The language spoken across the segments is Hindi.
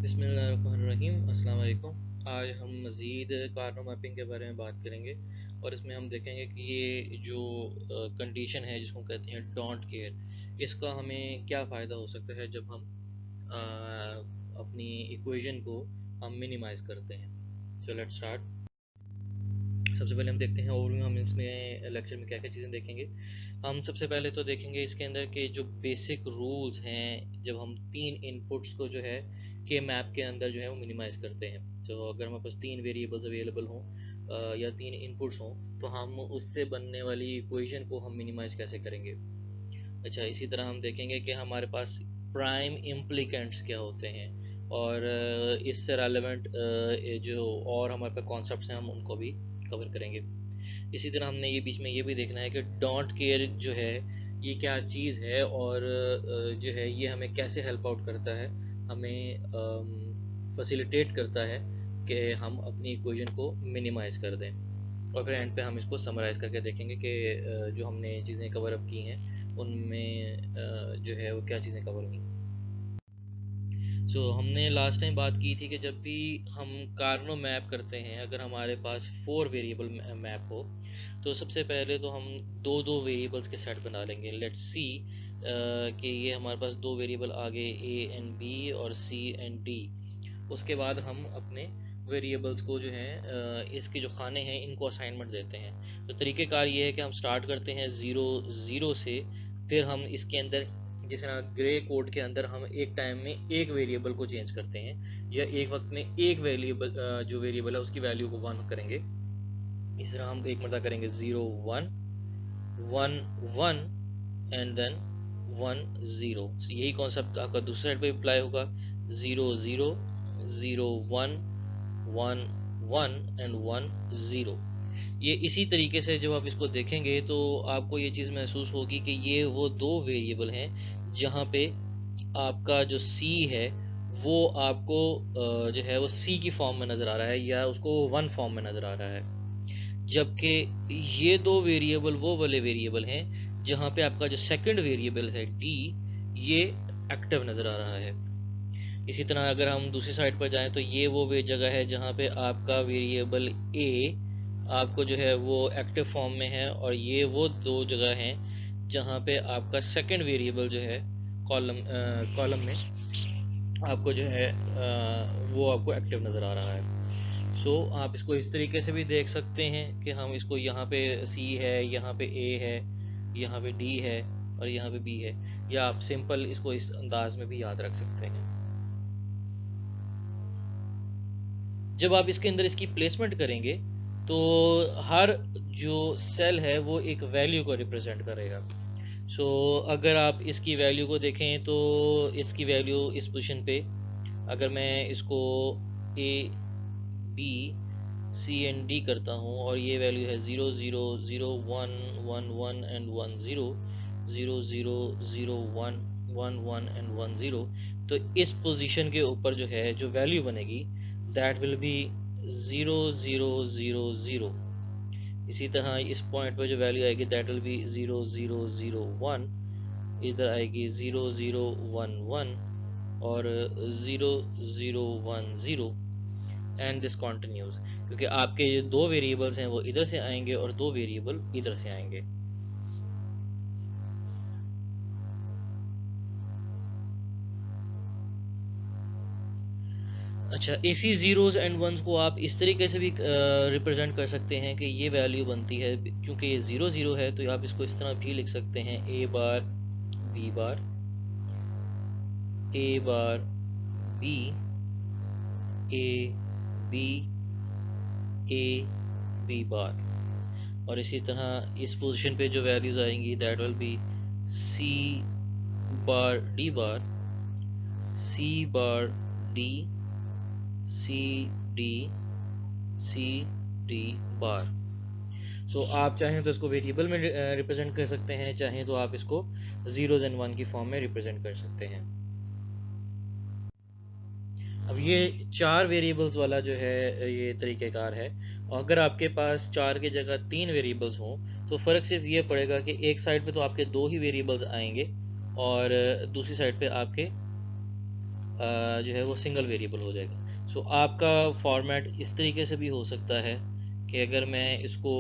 बिस्मिल्लाहिर्रहमानिर्रहीम। अस्सलाम वालेकुम। आज हम मज़ीद कार्नो मैपिंग के बारे में बात करेंगे और इसमें हम देखेंगे कि ये जो कंडीशन है जिसको कहते हैं डोंट केयर, इसका हमें क्या फ़ायदा हो सकता है जब हम अपनी इक्वेशन को हम मिनिमाइज़ करते हैं। So let's start. सबसे पहले हम देखते हैं ओवरव्यू, हम इसमें लेक्चर में क्या क्या चीज़ें देखेंगे। हम सबसे पहले तो देखेंगे इसके अंदर के जो बेसिक रूल्स हैं जब हम तीन इनपुट्स को जो है के मैप के अंदर जो है वो मिनिमाइज़ करते हैं। तो अगर हमारे पास तीन वेरिएबल्स अवेलेबल हों या तीन इनपुट्स हों तो हम उससे बनने वाली इक्वेशन को हम मिनिमाइज़ कैसे करेंगे। अच्छा, इसी तरह हम देखेंगे कि हमारे पास प्राइम इम्प्लिकेंट्स क्या होते हैं और इससे रेलेवेंट जो और हमारे पास कॉन्सेप्ट्स हैं हम उनको भी कवर करेंगे। इसी तरह हमने ये बीच में ये भी देखना है कि डोंट केयर जो है ये क्या चीज़ है और जो है ये हमें कैसे हेल्प आउट करता है, हमें फैसिलिटेट करता है कि हम अपनी इक्वेशन को मिनिमाइज़ कर दें। और फिर एंड पे हम इसको समराइज़ करके देखेंगे कि जो हमने चीज़ें कवर अप की हैं उनमें जो है वो क्या चीज़ें कवर हुई। हमने लास्ट टाइम बात की थी कि जब भी हम कार्नो मैप करते हैं, अगर हमारे पास 4 वेरिएबल मैप हो तो सबसे पहले तो हम दो दो वेरिएबल्स के सेट बना लेंगे। लेट्स सी कि ये हमारे पास दो वेरिएबल आ गए ए एंड बी और सी एंड डी। उसके बाद हम अपने वेरिएबल्स को जो है इसके जो खाने हैं इनको असाइनमेंट देते हैं। तो तरीक़ेकार ये है कि हम स्टार्ट करते हैं 0 से, फिर हम इसके अंदर जिस तरह ग्रे कोड के अंदर हम एक टाइम में एक वेरिएबल को चेंज करते हैं या एक वक्त में एक वेरिएबल जो वेरिएबल है उसकी वैल्यू को 1 करेंगे। इस तरह हम एक मरतबा करेंगे 0 1 1 1 एंड देन 1 0। यही कॉन्सेप्ट आपका दूसरे साइड पे अप्लाई होगा, 0 0 0 1 1 1 एंड 1 0। ये इसी तरीके से जब आप इसको देखेंगे तो आपको ये चीज़ महसूस होगी कि ये वो दो वेरिएबल हैं जहाँ पे आपका जो C है वो आपको जो है वो C की फॉर्म में नज़र आ रहा है या उसको 1 फॉर्म में नज़र आ रहा है, जबकि ये दो वेरिएबल वो वाले वेरिएबल हैं जहाँ पे आपका जो सेकंड वेरिएबल है D ये एक्टिव नज़र आ रहा है। इसी तरह अगर हम दूसरी साइड पर जाएं तो ये वो वे जगह है जहाँ पे आपका वेरिएबल A आपको जो है वो एक्टिव फॉर्म में है और ये वो दो जगह हैं जहाँ पे आपका सेकंड वेरिएबल जो है कॉलम में आपको जो है वो आपको एक्टिव नज़र आ रहा है। आप इसको इस तरीके से भी देख सकते हैं कि हम इसको यहाँ पे C है, यहाँ पे A है, यहाँ पे D है और यहाँ पे B है, या आप सिंपल इसको इस अंदाज में भी याद रख सकते हैं। जब आप इसके अंदर इसकी प्लेसमेंट करेंगे तो हर जो सेल है वो एक वैल्यू को रिप्रेजेंट करेगा। अगर आप इसकी वैल्यू को देखें तो इसकी वैल्यू इस पोजीशन पे, अगर मैं इसको A B C and D करता हूँ और ये वैल्यू है 0 0 0 1 1 1 एंड 1 0 0 0 0 1 1 1 एंड 1 0, तो इस पोजीशन के ऊपर जो है जो वैल्यू बनेगी दैट विल बी 0 0 0 0। इसी तरह इस पॉइंट पर जो वैल्यू आएगी दैट विल बी 0 0 0 1, इधर आएगी 0 0 1 1 और 0 0 1 0 एंड दिस कॉन्टिन्यूज, क्योंकि आपके जो दो वेरिएबल्स हैं वो इधर से आएंगे और दो वेरिएबल इधर से आएंगे। अच्छा, इसी ज़ीरोज़ एंड वंस को आप इस तरीके से भी रिप्रेजेंट कर सकते हैं कि ये वैल्यू बनती है, क्योंकि ये 0 0 है तो आप इसको इस तरह भी लिख सकते हैं A bar B bar, A bar B, A B, A B बार। और इसी तरह इस पोजीशन पे जो वैल्यूज़ आएंगी that will B C bar D bar, C bar D, C D, C D बार। आप चाहें तो इसको वेरिएबल में रिप्रेजेंट कर सकते हैं, चाहें तो आप इसको ज़ीरोज़ एंड 1 की फॉर्म में रिप्रेजेंट कर सकते हैं। अब ये 4 वेरिएबल्स वाला जो है ये तरीक़ेकार है, और अगर आपके पास 4 की जगह 3 वेरिएबल्स हों तो फ़र्क सिर्फ ये पड़ेगा कि एक साइड पे तो आपके 2 ही वेरिएबल्स आएंगे और दूसरी साइड पे आपके जो है वो सिंगल वेरिएबल हो जाएगा। सो आपका फॉर्मेट इस तरीके से भी हो सकता है कि अगर मैं इसको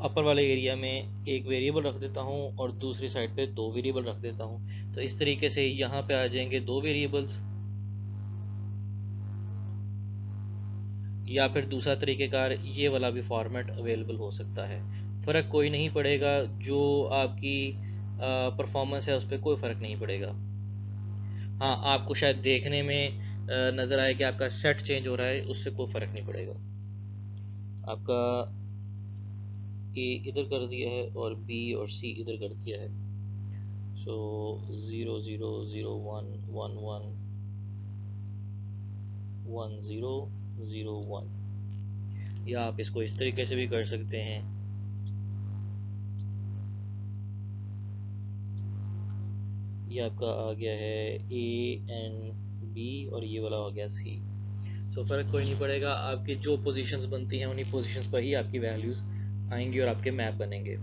अपर वाले एरिया में एक वेरिएबल रख देता हूँ और दूसरी साइड पे दो वेरिएबल रख देता हूँ, तो इस तरीके से यहाँ पे आ जाएंगे दो वेरिएबल्स। या फिर दूसरा तरीक़ेकार ये वाला भी फॉर्मेट अवेलेबल हो सकता है। फ़र्क कोई नहीं पड़ेगा, जो आपकी परफॉर्मेंस है उस पर कोई फ़र्क नहीं पड़ेगा। हाँ, आपको शायद देखने में नज़र आए कि आपका सेट चेंज हो रहा है, उससे कोई फ़र्क नहीं पड़ेगा। आपका ए इधर कर दिया है और बी और सी इधर कर दिया है। सो 0 0 0 1 1 1 1 0 0 1, या आप इसको इस तरीके से भी कर सकते हैं। ये आपका आ गया है ए एन बी और ये वाला हो गया सी। सो फ़र्क कोई नहीं पड़ेगा, आपकी जो पोजीशंस बनती हैं उन्हीं पोजीशंस पर ही आपकी वैल्यूज़ आएंगी और आपके मैप बनेंगे।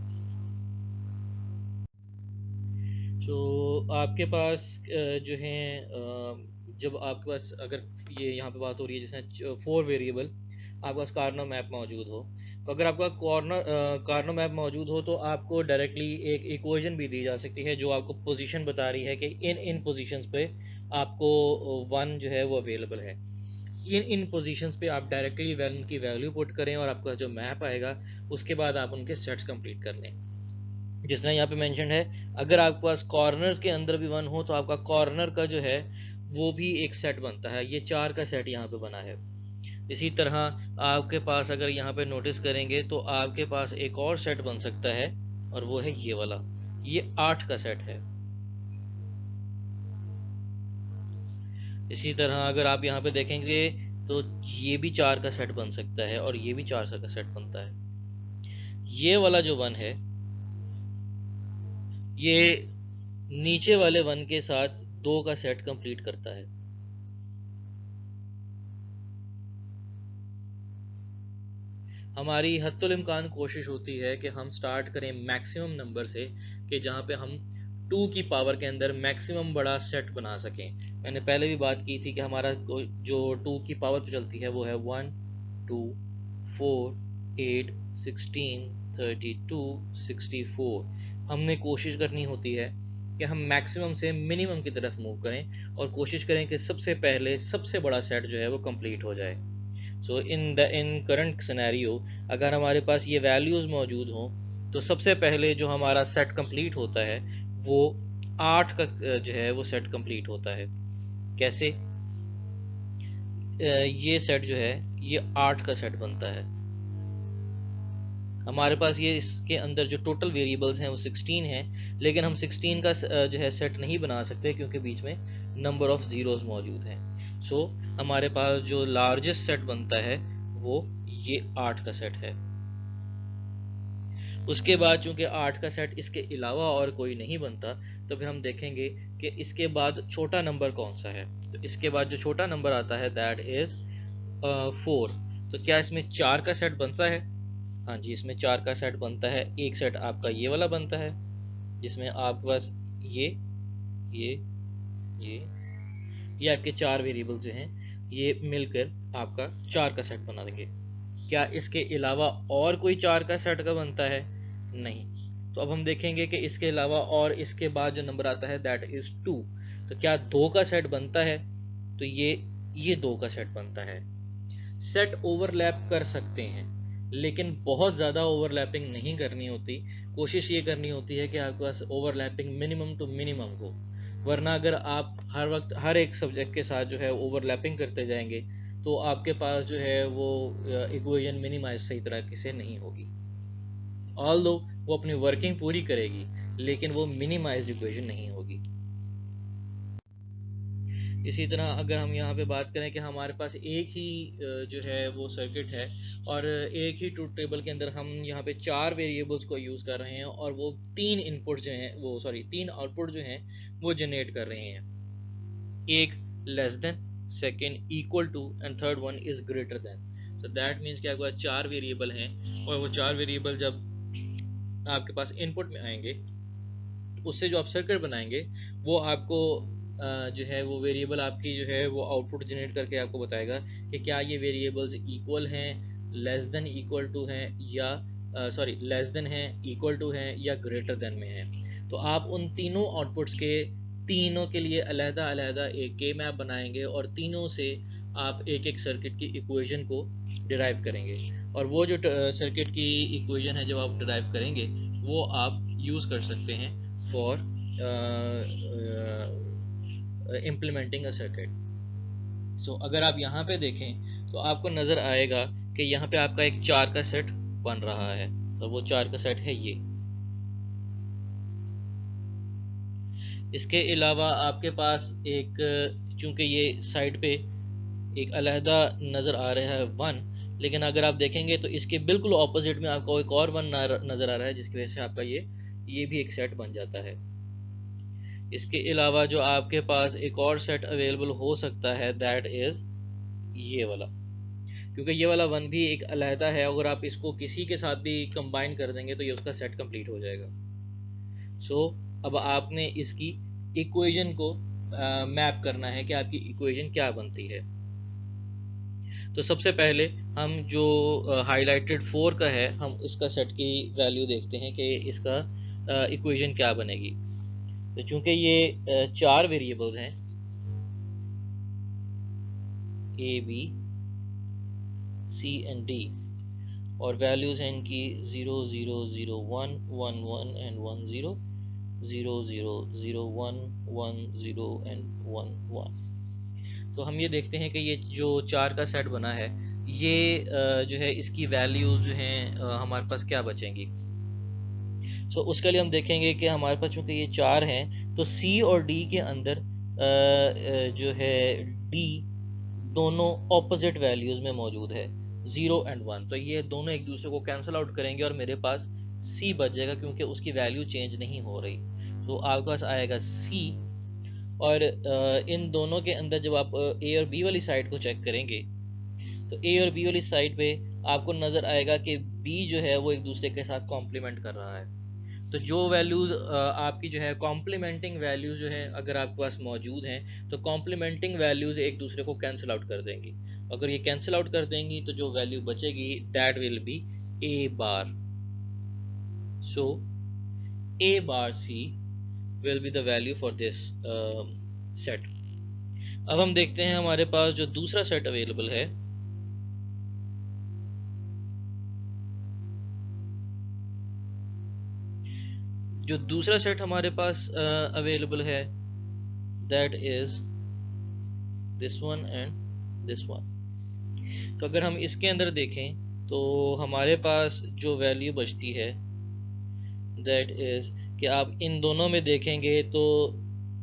तो आपके पास जो है जब आपके पास अगर ये यहाँ पे बात हो रही है जैसे 4 वेरिएबल आपके पास कार्नो मैप मौजूद हो, तो अगर आपका कार्नो मैप मौजूद हो तो आपको डायरेक्टली एक इक्वेशन भी दी जा सकती है जो आपको पोजीशन बता रही है कि इन इन पोजीशंस पे आपको वन जो है वो अवेलेबल है। इन पोजीशंस पे आप डायरेक्टली वन की वैल्यू पुट करें और आपका जो मैप आएगा उसके बाद आप उनके सेट्स कंप्लीट कर लें। जिस तरह यहाँ पे मेंशन है, अगर आपके पास कॉर्नर्स के अंदर भी वन हो तो आपका कॉर्नर का जो है वो भी एक सेट बनता है। ये 4 का सेट यहाँ पे बना है। इसी तरह आपके पास अगर यहाँ पे नोटिस करेंगे तो आपके पास एक और सेट बन सकता है और वो है ये वाला, ये 8 का सेट है। इसी तरह अगर आप यहाँ पे देखेंगे तो ये भी 4 का सेट बन सकता है और ये भी 4 का सेट बनता है। ये वाला जो वन है ये नीचे वाले वन के साथ 2 का सेट कंप्लीट करता है। हमारी हत्तुल इम्कान कोशिश होती है कि हम स्टार्ट करें मैक्सिमम नंबर से, कि जहाँ पे हम 2 की पावर के अंदर मैक्सिमम बड़ा सेट बना सकें। मैंने पहले भी बात की थी कि हमारा जो 2 की पावर पे चलती है वो है 1 2 4 8 16 32 64। हमने कोशिश करनी होती है कि हम मैक्सिमम से मिनिमम की तरफ मूव करें और कोशिश करें कि सबसे पहले सबसे बड़ा सेट जो है वो कंप्लीट हो जाए। सो इन करंट सिनेरियो अगर हमारे पास ये वैल्यूज़ मौजूद हों तो सबसे पहले जो हमारा सेट कंप्लीट होता है वो 8 का जो है वो सेट कंप्लीट होता है। कैसे? ये सेट जो है ये 8 का सेट बनता है। हमारे पास ये इसके अंदर जो टोटल वेरिएबल्स हैं वो 16 हैं, लेकिन हम 16 का जो है सेट नहीं बना सकते क्योंकि बीच में नंबर ऑफ ज़ीरोज़ मौजूद हैं। सो हमारे पास जो लार्जेस्ट सेट बनता है वो ये 8 का सेट है। उसके बाद चूंकि 8 का सेट इसके अलावा और कोई नहीं बनता, तो फिर हम देखेंगे कि इसके बाद छोटा नंबर कौन सा है। तो इसके बाद जो छोटा नंबर आता है दैट इज़ 4। तो क्या इसमें 4 का सेट बनता है? हाँ जी, इसमें 4 का सेट बनता है। एक सेट आपका ये वाला बनता है जिसमें आपके पास ये ये ये ये आपके 4 वेरिएबल जो हैं ये मिलकर आपका 4 का सेट बना देंगे। क्या इसके अलावा और कोई 4 का सेट का बनता है? नहीं। तो अब हम देखेंगे कि इसके अलावा और इसके बाद जो नंबर आता है दैट इज़ 2। तो क्या 2 का सेट बनता है? तो ये 2 का सेट बनता है। सेट ओवरलैप कर सकते हैं लेकिन बहुत ज़्यादा ओवरलैपिंग नहीं करनी होती। कोशिश ये करनी होती है कि आपके पास ओवरलैपिंग मिनिमम टू मिनिमम हो, वरना अगर आप हर वक्त हर एक सब्जेक्ट के साथ जो है ओवरलैपिंग करते जाएंगे तो आपके पास जो है वो इक्वेशन मिनिमाइज सही तरीके से नहीं होगी। ऑल दो वो अपनी वर्किंग पूरी करेगी लेकिन वो मिनिमाइज्ड इक्वेशन नहीं होगी। इसी तरह अगर हम यहाँ पे बात करें कि हमारे पास एक ही जो है वो सर्किट है और एक ही ट्रूथ टेबल के अंदर हम यहाँ पे 4 वेरिएबल्स को यूज़ कर रहे हैं और वो 3 इनपुट जो हैं वो 3 आउटपुट जो हैं वो जनरेट कर रहे हैं। एक less than, second equal to and third one is greater than. So that means क्या हुआ, 4 वेरिएबल हैं और वो 4 वेरिएबल जब आपके पास इनपुट में आएंगे उससे जो आप सर्किट बनाएंगे वो आपको जो है वो वेरिएबल आपकी जो है वो आउटपुट जनरेट करके आपको बताएगा कि क्या ये वेरिएबल्स इक्वल हैं, लेस देन इक्वल टू हैं, या सॉरी लेस देन हैं, इक्वल टू हैं, या ग्रेटर देन में हैं। तो आप उन तीनों आउटपुट्स के तीनों के लिए अलहदा अलहदा एक के मैप बनाएंगे और तीनों से आप एक एक सर्किट की इक्वेशन को डिराइव करेंगे। और वो जो सर्किट की इक्वेशन है जब आप डिराइव करेंगे वो आप यूज़ कर सकते हैं फॉर इम्प्लीमेंटिंग अ सर्किट। सो अगर आप यहाँ पे देखें तो आपको नज़र आएगा कि यहाँ पे आपका एक 4 का सेट बन रहा है। तो वो 4 का सेट है ये। इसके अलावा आपके पास एक, चूंकि ये साइड पे एक अलहदा नज़र आ रहा है 1, लेकिन अगर आप देखेंगे तो इसके बिल्कुल ऑपोजिट में आपको एक और 1 नज़र आ रहा है, जिसकी वजह से आपका ये भी एक सेट बन जाता है। इसके अलावा जो आपके पास एक और सेट अवेलेबल हो सकता है दैट इज़ ये वाला, क्योंकि ये वाला 1 भी एक अलहदा है। अगर आप इसको किसी के साथ भी कंबाइन कर देंगे तो ये उसका सेट कंप्लीट हो जाएगा। सो अब आपने इसकी इक्वेशन को मैप करना है कि आपकी इक्वेशन क्या बनती है। तो सबसे पहले हम जो हाईलाइटेड 4 का है हम उसका सेट की वैल्यू देखते हैं कि इसका इक्वेशन क्या बनेगी। तो चूंकि ये 4 वेरिएबल्स हैं A B C and D, और वैल्यूज़ हैं इनकी 0 0 0 1 1 1 एंड 1 0 0 0 0 1 1 0 एंड 1 1। तो हम ये देखते हैं कि ये जो 4 का सेट बना है ये जो है इसकी वैल्यूज़ जो हैं हमारे पास क्या बचेंगी। सो उसके लिए हम देखेंगे कि हमारे पास चूँकि ये 4 हैं तो सी और डी के अंदर जो है डी दोनों ऑपोजिट वैल्यूज़ में मौजूद है 0 एंड 1। तो ये दोनों एक दूसरे को कैंसिल आउट करेंगे और मेरे पास सी बच जाएगा क्योंकि उसकी वैल्यू चेंज नहीं हो रही। तो आपके पास आएगा सी। और इन दोनों के अंदर जब आप ए और बी वाली साइड को चेक करेंगे तो ए और बी वाली साइड पे आपको नज़र आएगा कि बी जो है वो एक दूसरे के साथ कॉम्प्लीमेंट कर रहा है। तो जो वैल्यूज़ आपकी जो है कॉम्प्लीमेंटिंग वैल्यूज़ जो है अगर आपके पास मौजूद हैं तो कॉम्प्लीमेंटिंग वैल्यूज़ एक दूसरे को कैंसिल आउट कर देंगी। अगर ये कैंसिल आउट कर देंगी तो जो वैल्यू बचेगी that will be A bar. So A bar C will be the value for this set. अब हम देखते हैं हमारे पास जो दूसरा सेट अवेलेबल है जो दूसरा सेट हमारे पास अवेलेबल है that is this one and this one. तो अगर हम इसके अंदर देखें तो हमारे पास जो वैल्यू बचती है दैट इज कि आप इन दोनों में देखेंगे तो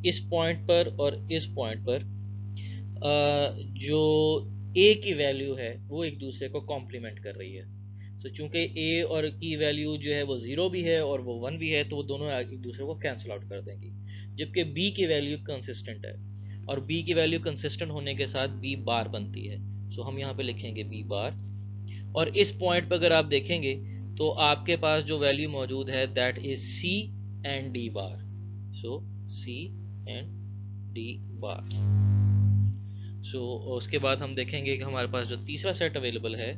इस पॉइंट पर और इस पॉइंट पर जो ए की वैल्यू है वो एक दूसरे को कॉम्प्लीमेंट कर रही है। तो चूंकि ए और की वैल्यू जो है वो 0 भी है और वो 1 भी है तो वो दोनों एक दूसरे को कैंसिल आउट कर देंगी। जबकि बी की वैल्यू कंसिस्टेंट है और बी की वैल्यू कंसिस्टेंट होने के साथ बी बार बनती है। सो हम यहाँ पे लिखेंगे बी बार। और इस पॉइंट पर अगर आप देखेंगे तो आपके पास जो वैल्यू मौजूद है that is C and D bar. So C and D bar. So उसके बाद हम देखेंगे कि हमारे पास जो तीसरा सेट अवेलेबल है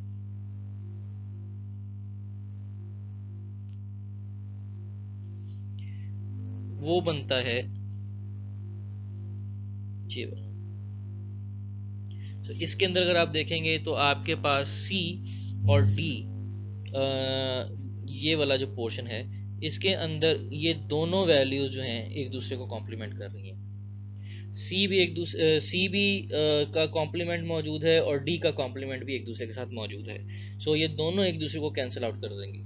वो बनता है जेवर। तो इसके अंदर अगर आप देखेंगे तो आपके पास सी और डी ये वाला जो पोर्शन है इसके अंदर ये दोनों वैल्यूज जो हैं एक दूसरे को कॉम्प्लीमेंट कर रही हैं। सी भी का कॉम्प्लीमेंट मौजूद है और डी का कॉम्प्लीमेंट भी एक दूसरे के साथ मौजूद है। सो ये दोनों एक दूसरे को कैंसिल आउट कर देंगी।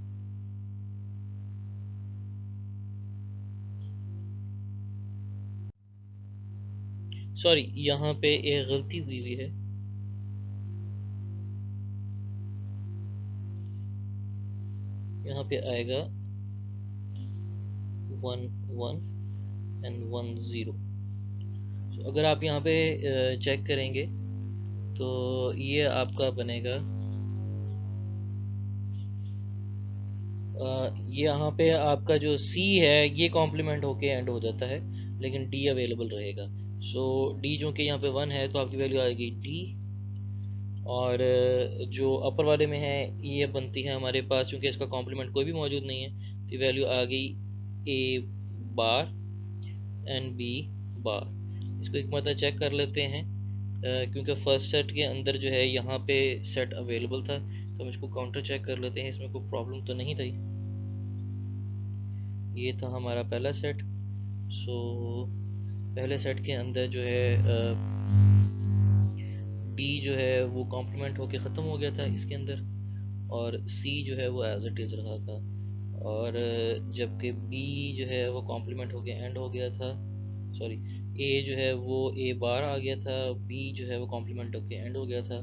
सॉरी यहाँ पे एक गलती हुई हुई है। यहाँ पे आएगा 1 1 एंड 1 0। तो अगर आप यहाँ पे चेक करेंगे तो ये आपका बनेगा यहाँ पे आपका जो C है ये कॉम्प्लीमेंट होके एंड हो जाता है लेकिन D अवेलेबल रहेगा। सो डी जो कि यहाँ पे 1 है तो आपकी वैल्यू आएगी डी। और जो अपर वाले में है ये बनती है हमारे पास, क्योंकि इसका कॉम्प्लीमेंट कोई भी मौजूद नहीं है, तो वैल्यू आ गई ए बार एंड बी बार। इसको एक मरतबा चेक कर लेते हैं, क्योंकि फर्स्ट सेट के अंदर जो है यहाँ पे सेट अवेलेबल था, तो हम इसको काउंटर चेक कर लेते हैं, इसमें कोई प्रॉब्लम तो नहीं थी। ये था हमारा पहला सेट। सो पहले सेट के अंदर जो है डी जो है वो कॉम्प्लीमेंट होके ख़त्म हो गया था इसके अंदर, और सी जो है वो एज इट इज़ रहा था। और जबकि बी जो है वो कॉम्प्लीमेंट होके एंड हो गया था, सॉरी ए जो है वो ए बार आ गया था, बी जो है वो कॉम्प्लीमेंट होके एंड हो गया था,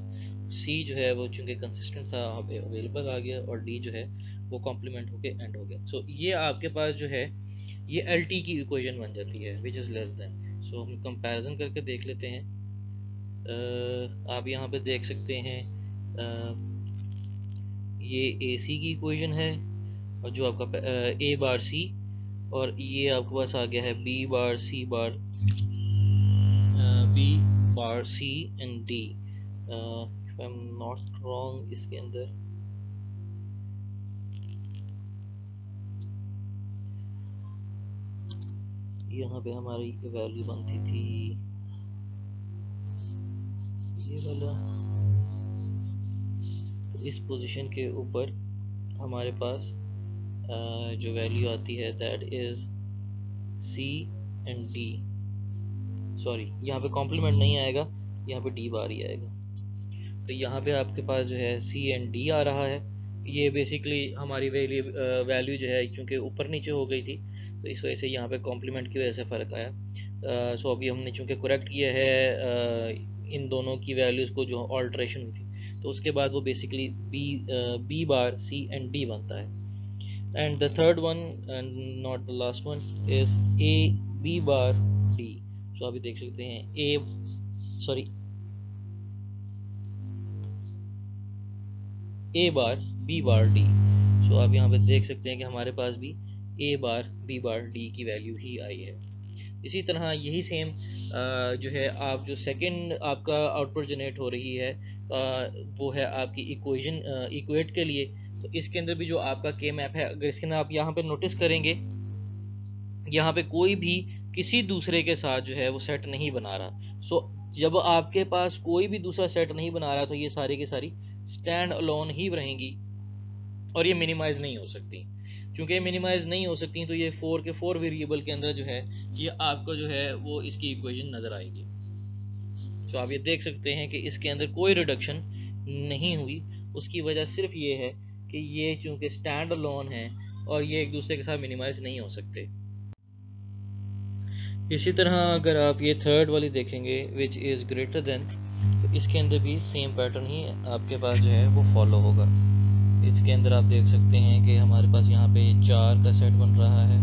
सी जो है वो चूँकि कंसिस्टेंट था अवेलेबल आ गया, और डी जो है वो कॉम्प्लीमेंट होके एंड हो गया। सो ये आपके पास जो है ये एल टी की इक्वेशन बन जाती है विच इज़ लेस देन। सो हम कंपैरिजन करके देख लेते हैं। आप यहाँ पे देख सकते हैं ये ए सी की इक्वेशन है, और जो आपका ए बार सी, और ये आपके पास आ गया है B bar C bar, B bar C and D, if I am not wrong इसके अंदर यहाँ पे हमारी वैल्यू बनती थी ये वाला। तो इस पोजीशन के ऊपर हमारे पास जो वैल्यू आती है that is C and D, sorry यहाँ पे कॉम्प्लीमेंट नहीं आएगा, यहाँ पे डी बार ही आएगा। तो यहाँ पे आपके पास जो है सी एंड डी आ रहा है। ये बेसिकली हमारी वैल्यू जो है क्योंकि ऊपर नीचे हो गई थी, तो इस वजह से यहाँ पे कॉम्प्लीमेंट की वजह से फ़र्क आया। सो अभी हमने चूँकि करेक्ट किया है इन दोनों की वैल्यूज़ को जो ऑल्ट्रेशन हुई थी, तो उसके बाद वो basically B bar C and D बनता है। And the third one and not the last one is A B bar D. So अभी देख सकते हैं A, sorry A bar B bar D. So आप यहाँ पे देख सकते हैं कि हमारे पास भी ए बार बी बार डी की वैल्यू ही आई है। इसी तरह यही सेम जो है आप जो सेकंड आपका आउटपुट जनरेट हो रही है वो है आपकी इक्वेशन इक्वेट के लिए। तो इसके अंदर भी जो आपका के मैप है, अगर इसके अंदर आप यहाँ पे नोटिस करेंगे, यहाँ पे कोई भी किसी दूसरे के साथ जो है वो सेट नहीं बना रहा। सो जब आपके पास कोई भी दूसरा सेट नहीं बना रहा, तो ये सारी की सारी स्टैंड अलोन ही रहेंगी, और ये मिनिमाइज नहीं हो सकती। क्योंकि मिनिमाइज नहीं हो सकती, तो ये 4 के 4 वेरिएबल के अंदर जो है ये आपको जो है वो इसकी इक्वेशन नज़र आएगी। तो आप ये देख सकते हैं कि इसके अंदर कोई रिडक्शन नहीं हुई। उसकी वजह सिर्फ ये है कि ये चूँकि स्टैंड अलोन है और ये एक दूसरे के साथ मिनिमाइज नहीं हो सकते। इसी तरह अगर आप ये थर्ड वाली देखेंगे विच इज़ ग्रेटर देन, तो इसके अंदर भी सेम पैटर्न ही आपके पास जो है वो फॉलो होगा। इसके अंदर आप देख सकते हैं कि हमारे पास यहाँ पे 4 का सेट बन रहा है।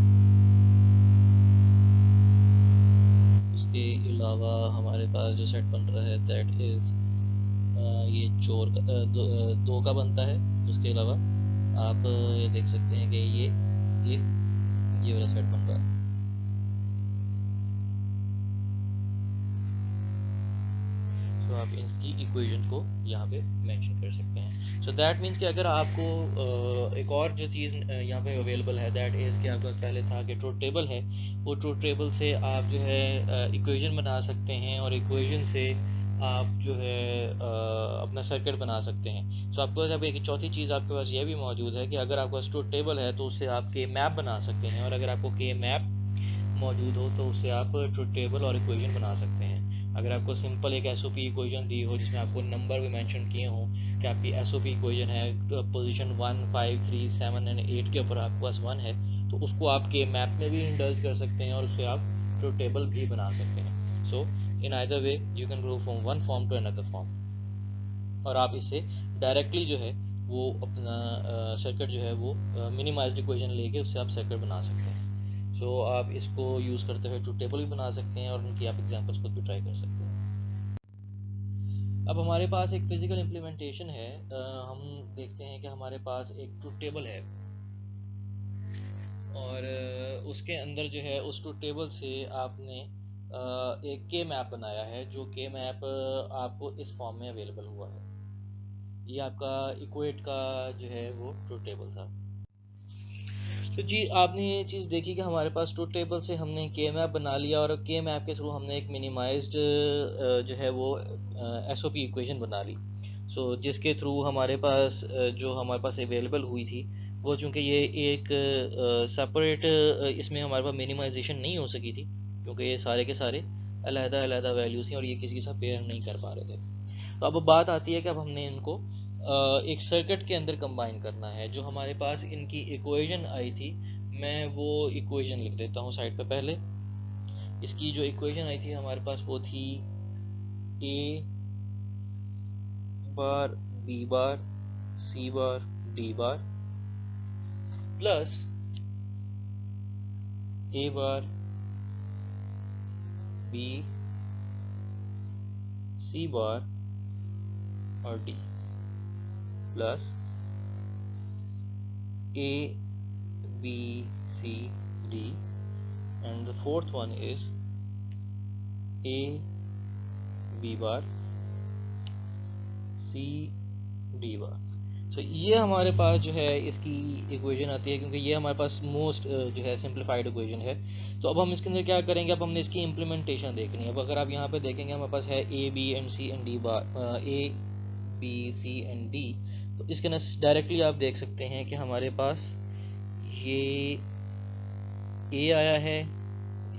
उसके अलावा हमारे पास जो सेट बन रहा है दैट इज़ ये चोर का दो का बनता है। उसके अलावा आप ये देख सकते हैं कि ये वाला सेट बन रहा है। तो आप इसकी इक्वेशन को यहाँ पे मेंशन कर सकते हैं। सो दैट मीन्स कि अगर आपको एक और जो चीज़ यहाँ पे अवेलेबल है दैट इज़ कि आपके पास पहले था कि ट्रूथ टेबल है, वो ट्रूथ टेबल से आप जो है इक्वेशन बना सकते हैं, और इक्वेशन से आप जो है अपना सर्किट बना सकते हैं। सो आपके पास अब एक चौथी चीज़ आपके पास ये भी मौजूद है कि अगर आपके पास ट्रूथ टेबल है तो उससे आप के मैप बना सकते हैं, और अगर आपको के मैप मौजूद हो तो उससे आप ट्रूथ टेबल और इक्वेशन बना सकते हैं। अगर आपको सिंपल एक एस ओ पी इक्वेशन दी हो जिसमें आपको नंबर भी मेंशन किए हों कि आपकी एस ओ पी इक्वेशन है पोजीशन 1, 5, 3, 7 एंड 8 के ऊपर आपके पास 1 है, तो उसको आप के मैप में भी इंडल्ज कर सकते हैं और उससे आप ट्रूथ टेबल भी बना सकते हैं। So in either way you can go from one form to another form, और आप इससे डायरेक्टली जो है वो अपना सर्किट जो है वो मिनिमाइज्ड इक्वेशन लेके उससे आप सर्किट बना सकते हैं। सो आप इसको यूज़ करते हुए ट्रूथ टेबल भी बना सकते हैं, और उनकी आप एग्जांपल्स खुद भी ट्राई कर सकते हैं। अब हमारे पास एक फिजिकल इम्प्लीमेंटेशन है। हम देखते हैं कि हमारे पास एक ट्रूथ टेबल है, और उसके अंदर जो है उस ट्रूथ टेबल से आपने एक के मैप बनाया है, जो के मैप आपको इस फॉर्म में अवेलेबल हुआ है। ये आपका इक्वेट का जो है वो ट्रुथ टेबल था। तो जी आपने ये चीज़ देखी कि हमारे पास ट्रुथ टेबल से हमने के मैप बना लिया, और के मैप के थ्रू हमने एक मिनिमाइज्ड जो है वो एसओपी इक्वेशन बना ली। सो जिसके थ्रू हमारे पास जो हमारे पास अवेलेबल हुई थी वो, चूँकि ये एक सेपरेट इसमें हमारे पास मिनिमाइजेशन नहीं हो सकी थी, क्योंकि ये सारे के सारे अलग-अलग वैल्यूज़ थी और ये किसी के साथ पेयर नहीं कर पा रहे थे। तो अब बात आती है कि अब हमने इनको एक सर्किट के अंदर कंबाइन करना है। जो हमारे पास इनकी इक्वेशन आई थी, मैं वो इक्वेशन लिख देता हूँ साइड पे पहले। इसकी जो इक्वेशन आई थी हमारे पास वो थी A bar B bar C bar D bar plus A bar B C bar और D plus A B C D, and the fourth one is a b bar c d bar। सो ये हमारे पास जो है इसकी इक्वेशन आती है, क्योंकि ये हमारे पास मोस्ट जो है सिंप्लीफाइड इक्वेशन है। तो अब हम इसके अंदर क्या करेंगे, अब हमने इसकी इम्प्लीमेंटेशन देखनी है। अब अगर आप यहाँ पे देखेंगे हमारे पास है A B and C and D bar, A B C and D. तो इसके अंदर डायरेक्टली आप देख सकते हैं कि हमारे पास ये ए आया है,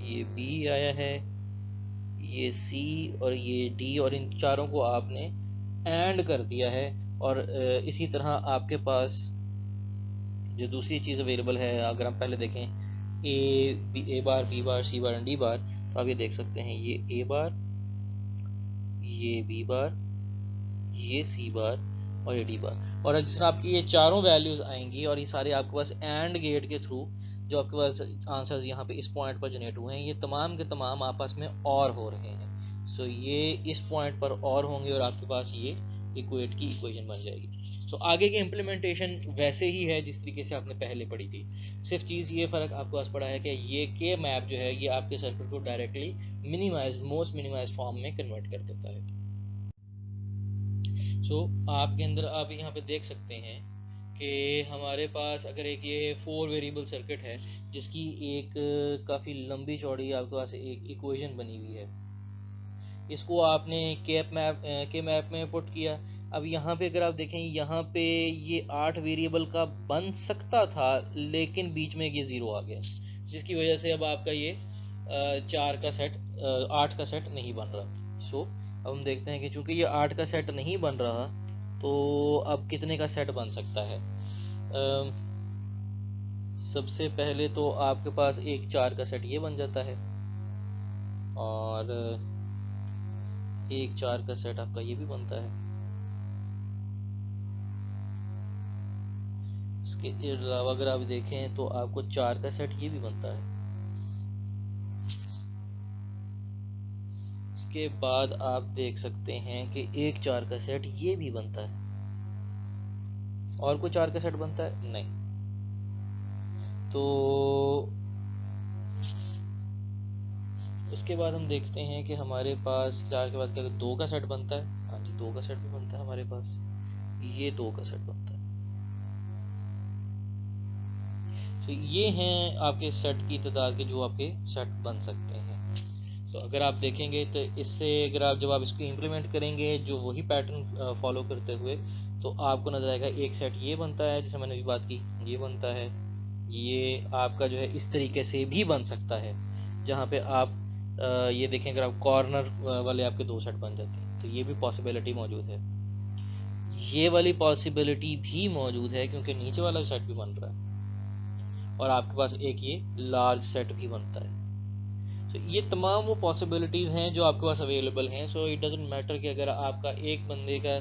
ये बी आया है, ये सी और ये डी, और इन चारों को आपने एंड कर दिया है। और इसी तरह आपके पास जो दूसरी चीज़ अवेलेबल है, अगर हम पहले देखें A bar B bar C bar and D bar, तो आप ये देख सकते हैं ये ए बार, ये बी बार, ये सी बार और ये डी बार। और जिस तरह आपकी ये चारों वैल्यूज़ आएंगी और ये सारे आपके पास एंड गेट के थ्रू जो आपके पास आंसर्स यहाँ पे इस पॉइंट पर जनरेट हुए हैं, ये तमाम के तमाम आपस में और हो रहे हैं। सो ये इस पॉइंट पर और होंगे और आपके पास ये इक्वेट की इक्वेशन बन जाएगी। सो आगे की इम्प्लीमेंटेशन वैसे ही है जिस तरीके से आपने पहले पढ़ी थी। सिर्फ चीज़ ये फ़र्क आपके पास पड़ा है कि ये के मैप जो है ये आपके सर्किट को डायरेक्टली मोस्ट मिनिमाइज फॉर्म में कन्वर्ट कर देता है। सो आपके अंदर आप यहाँ पे देख सकते हैं कि हमारे पास अगर एक ये 4 वेरिएबल सर्किट है जिसकी एक काफ़ी लंबी चौड़ी आपके पास एक इक्वेशन बनी हुई है, इसको आपने के मैप में पुट किया। अब यहाँ पे अगर आप देखें, यहाँ पे ये 8 वेरिएबल का बन सकता था, लेकिन बीच में ये 0 आ गया, जिसकी वजह से अब आपका ये 8 का सेट नहीं बन रहा। सो अब हम देखते हैं कि चूंकि ये 8 का सेट नहीं बन रहा, तो अब कितने का सेट बन सकता है। सबसे पहले तो आपके पास एक 4 का सेट ये बन जाता है, और एक 4 का सेट आपका ये भी बनता है। इसके अलावा अगर आप देखें तो आपको 4 का सेट ये भी बनता है। इसके बाद आप देख सकते हैं कि एक 4 का सेट ये भी बनता है। और कोई 4 का सेट बनता है? नहीं। तो उसके बाद हम देखते हैं कि हमारे पास 4 के बाद क्या 2 का सेट बनता है। हाँ जी, 2 का सेट भी बनता है हमारे पास, ये 2 का सेट बनता है। तो ये हैं आपके सेट की तादाद के जो आपके सेट बन सकते हैं। तो अगर आप देखेंगे तो इससे अगर आप जब आप इसको इम्प्लीमेंट करेंगे जो वही पैटर्न फॉलो करते हुए, तो आपको नजर आएगा एक सेट ये बनता है, जैसे मैंने अभी बात की, ये बनता है। ये आपका जो है इस तरीके से भी बन सकता है, जहाँ पे आप ये देखें, अगर आप कॉर्नर वाले आपके 2 सेट बन जाते हैं, तो ये भी पॉसिबिलिटी मौजूद है। ये वाली पॉसिबिलिटी भी मौजूद है क्योंकि नीचे वाला सेट भी बन रहा है, और आपके पास एक ये लार्ज सेट भी बनता है। तो ये तमाम वो पॉसिबिलिटीज़ हैं जो आपके पास अवेलेबल हैं। सो इट डजेंट मैटर कि अगर आपका एक बंदे का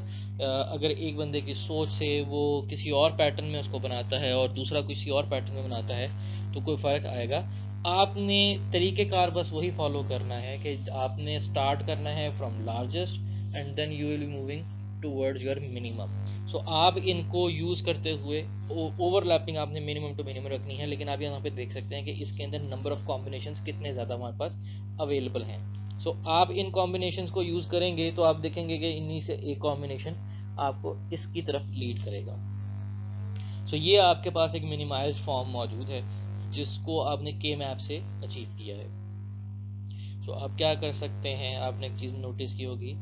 अगर एक बंदे की सोच से वो किसी और पैटर्न में उसको बनाता है और दूसरा किसी और पैटर्न में बनाता है, तो कोई फ़र्क आएगा। आपने तरीक़ेकार बस वही फॉलो करना है कि आपने स्टार्ट करना है from largest and then you will be moving towards your minimum. So आप इनको यूज़ करते हुए ओवरलैपिंग आपने मिनिमम टू मिनिमम रखनी है, लेकिन आप यहाँ पे देख सकते हैं कि इसके अंदर नंबर ऑफ कॉम्बिनेशंस कितने ज़्यादा हमारे पास अवेलेबल हैं। सो आप इन कॉम्बिनेशंस को यूज़ करेंगे तो आप देखेंगे कि इन्हीं से एक कॉम्बिनेशन आपको इसकी तरफ लीड करेगा। सो ये आपके पास एक मिनिमाइज्ड फॉर्म मौजूद है जिसको आपने के मैप से अचीव किया है। तो आप क्या कर सकते हैं, आपने एक चीज़ नोटिस की होगी,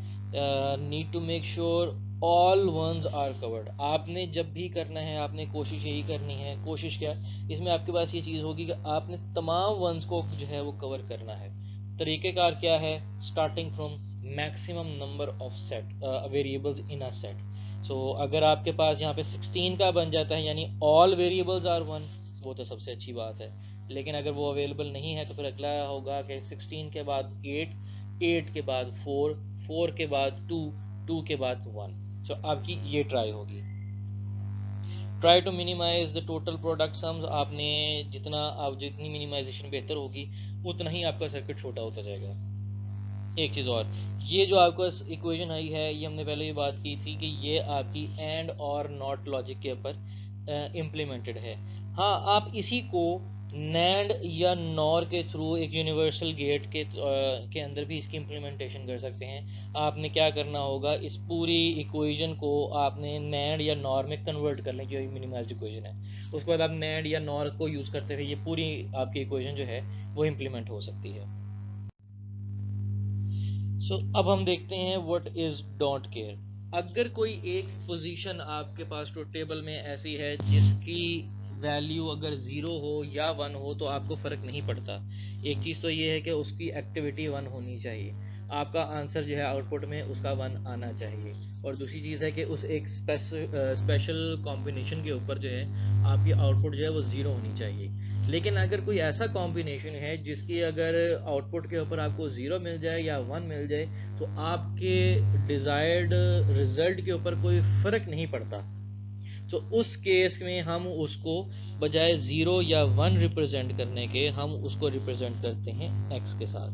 need to make sure all ones are covered. आपने जब भी करना है आपने कोशिश यही करनी है, कोशिश क्या, इसमें आपके पास ये चीज़ होगी कि आपने तमाम वंस को जो है वो कवर करना है। तरीक़ेकार क्या है, starting from maximum number of set variables in a set. So अगर आपके पास यहाँ पे 16 का बन जाता है यानी ऑल वेरिएबल्स आर 1, वो तो सबसे अच्छी बात है। लेकिन अगर वो अवेलेबल नहीं है तो फिर अगला होगा कि 16 के बाद 8, 8 के बाद 4, 4 के बाद 2, 2 के बाद 1। सो आपकी ये ट्राई होगी। Try to minimize the total product sums. आपने जितनी मिनिमाइजेशन बेहतर होगी उतना ही आपका सर्किट छोटा होता जाएगा। एक चीज़ और, ये जो आपको इक्वेशन आई है ये हमने पहले भी बात की थी कि ये आपकी एंड और नॉट लॉजिक के ऊपर इम्प्लीमेंटेड है। हाँ, आप इसी को नैंड या नॉर के थ्रू एक यूनिवर्सल गेट के अंदर भी इसकी इम्प्लीमेंटेशन कर सकते हैं। आपने क्या करना होगा, इस पूरी इक्वेशन को आपने नैंड या नॉर में कन्वर्ट कर लें, जो मिनिमाइज्ड इक्वेशन है। उसके बाद आप नैंड या नॉर को यूज़ करते हुए ये पूरी आपकी इक्वेशन जो है वो इम्प्लीमेंट हो सकती है। अब हम देखते हैं व्हाट इज डोंट केयर। अगर कोई एक पोजीशन आपके पास ट्रुथ टेबल में ऐसी है जिसकी वैल्यू अगर 0 हो या 1 हो तो आपको फ़र्क नहीं पड़ता। एक चीज़ तो ये है कि उसकी एक्टिविटी 1 होनी चाहिए, आपका आंसर जो है आउटपुट में उसका 1 आना चाहिए। और दूसरी चीज़ है कि उस एक स्पेशल कॉम्बिनेशन के ऊपर जो है आपकी आउटपुट जो है वो 0 होनी चाहिए। लेकिन अगर कोई ऐसा कॉम्बिनेशन है जिसकी अगर आउटपुट के ऊपर आपको 0 मिल जाए या 1 मिल जाए तो आपके डिज़ायर्ड रिज़ल्ट के ऊपर कोई फ़र्क नहीं पड़ता, तो उस केस में हम उसको बजाय 0 या 1 रिप्रेजेंट करने के हम उसको रिप्रेजेंट करते हैं x के साथ।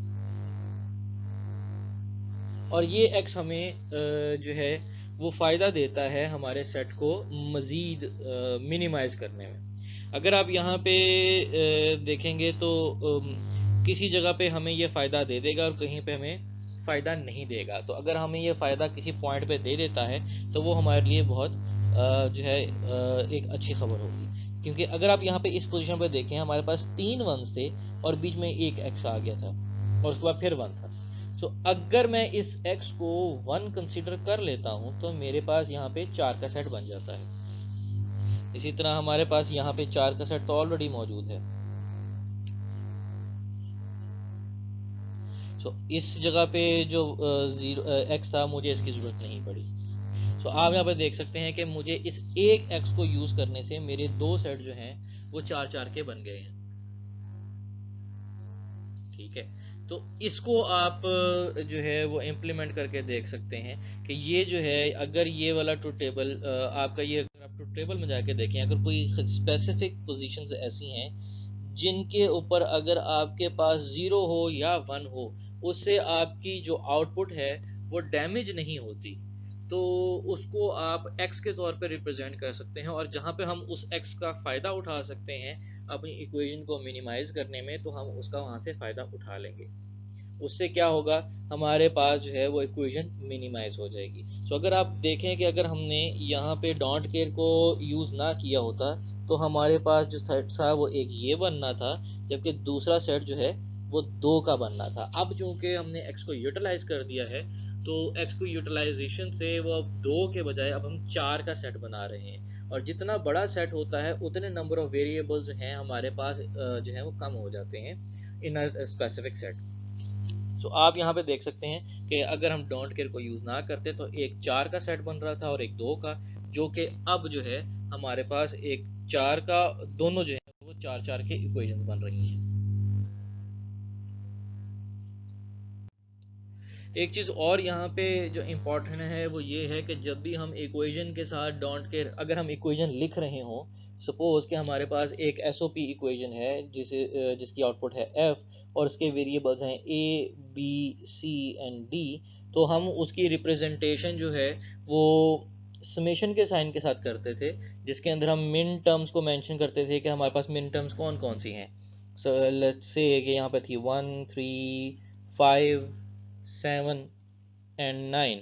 और ये x हमें जो है वो फ़ायदा देता है हमारे सेट को मज़ीद मिनिमाइज़ करने में। अगर आप यहाँ पे देखेंगे तो किसी जगह पे हमें ये फ़ायदा दे देगा और कहीं पे हमें फ़ायदा नहीं देगा। तो अगर हमें ये फ़ायदा किसी पॉइंट पे दे देता है तो वो हमारे लिए बहुत जो है एक अच्छी खबर होगी। क्योंकि अगर आप यहाँ पे इस पोजीशन पे देखें, हमारे पास 3 वंस थे और बीच में एक x आ गया था और उसके बाद फिर 1 था। सो अगर मैं इस x को 1 कंसीडर कर लेता हूँ तो मेरे पास यहाँ पे 4 का सेट बन जाता है। इसी तरह हमारे पास यहाँ पे 4 का सेट तो ऑलरेडी मौजूद है। इस जगह पे जो x था मुझे इसकी ज़रूरत नहीं पड़ी। आप यहाँ पे देख सकते हैं कि मुझे इस एक x को यूज़ करने से मेरे 2 सेट जो हैं वो 4-4 के बन गए हैं। ठीक है, तो इसको आप जो है वो इम्प्लीमेंट करके देख सकते हैं कि ये जो है अगर ये वाला ट्रुथ टेबल आपका, ये अगर आप ट्रुथ टेबल में जाके देखें, अगर कोई स्पेसिफिक पोजीशंस ऐसी हैं जिनके ऊपर अगर आपके पास 0 हो या 1 हो उससे आपकी जो आउटपुट है वो डैमेज नहीं होती, तो उसको आप x के तौर पे रिप्रेजेंट कर सकते हैं। और जहाँ पे हम उस x का फ़ायदा उठा सकते हैं अपनी इक्वेशन को मिनिमाइज करने में, तो हम उसका वहाँ से फ़ायदा उठा लेंगे। उससे क्या होगा, हमारे पास जो है वो इक्वेशन मिनिमाइज हो जाएगी। अगर आप देखें कि अगर हमने यहाँ पे डोंट केयर को यूज़ ना किया होता तो हमारे पास जो सेट था वो एक ये बनना था, जबकि दूसरा सेट जो है वो 2 का बनना था। अब चूंकि हमने x को यूटिलाइज कर दिया है तो x को यूटिलाइजेशन से वो अब 2 के बजाय अब हम 4 का सेट बना रहे हैं। और जितना बड़ा सेट होता है उतने नंबर ऑफ वेरिएबल्स हैं हमारे पास जो है वो कम हो जाते हैं इन अ स्पेसिफिक सेट। आप यहाँ पे देख सकते हैं कि अगर हम डोंट केयर को यूज़ ना करते तो एक 4 का सेट बन रहा था और एक 2 का, जो कि अब जो है हमारे पास एक 4 का, दोनों जो है वो 4-4 के इक्वेशंस बन रही हैं। एक चीज़ और यहाँ पे जो इम्पोर्टेंट है वो ये है कि जब भी हम इक्वेशन के साथ डोंट केयर, अगर हम इक्वेशन लिख रहे हों, सपोज कि हमारे पास एक SOP इक्वेशन है जिसकी आउटपुट है f और इसके वेरिएबल्स हैं a b c and d, तो हम उसकी रिप्रेजेंटेशन जो है वो समेशन के साइन के साथ करते थे, जिसके अंदर हम मिन टर्म्स को मेंशन करते थे कि हमारे पास मिन टर्म्स कौन कौन सी हैं। सो लेट्स से कि यहाँ पे थी 1 3 5 7 एंड 9।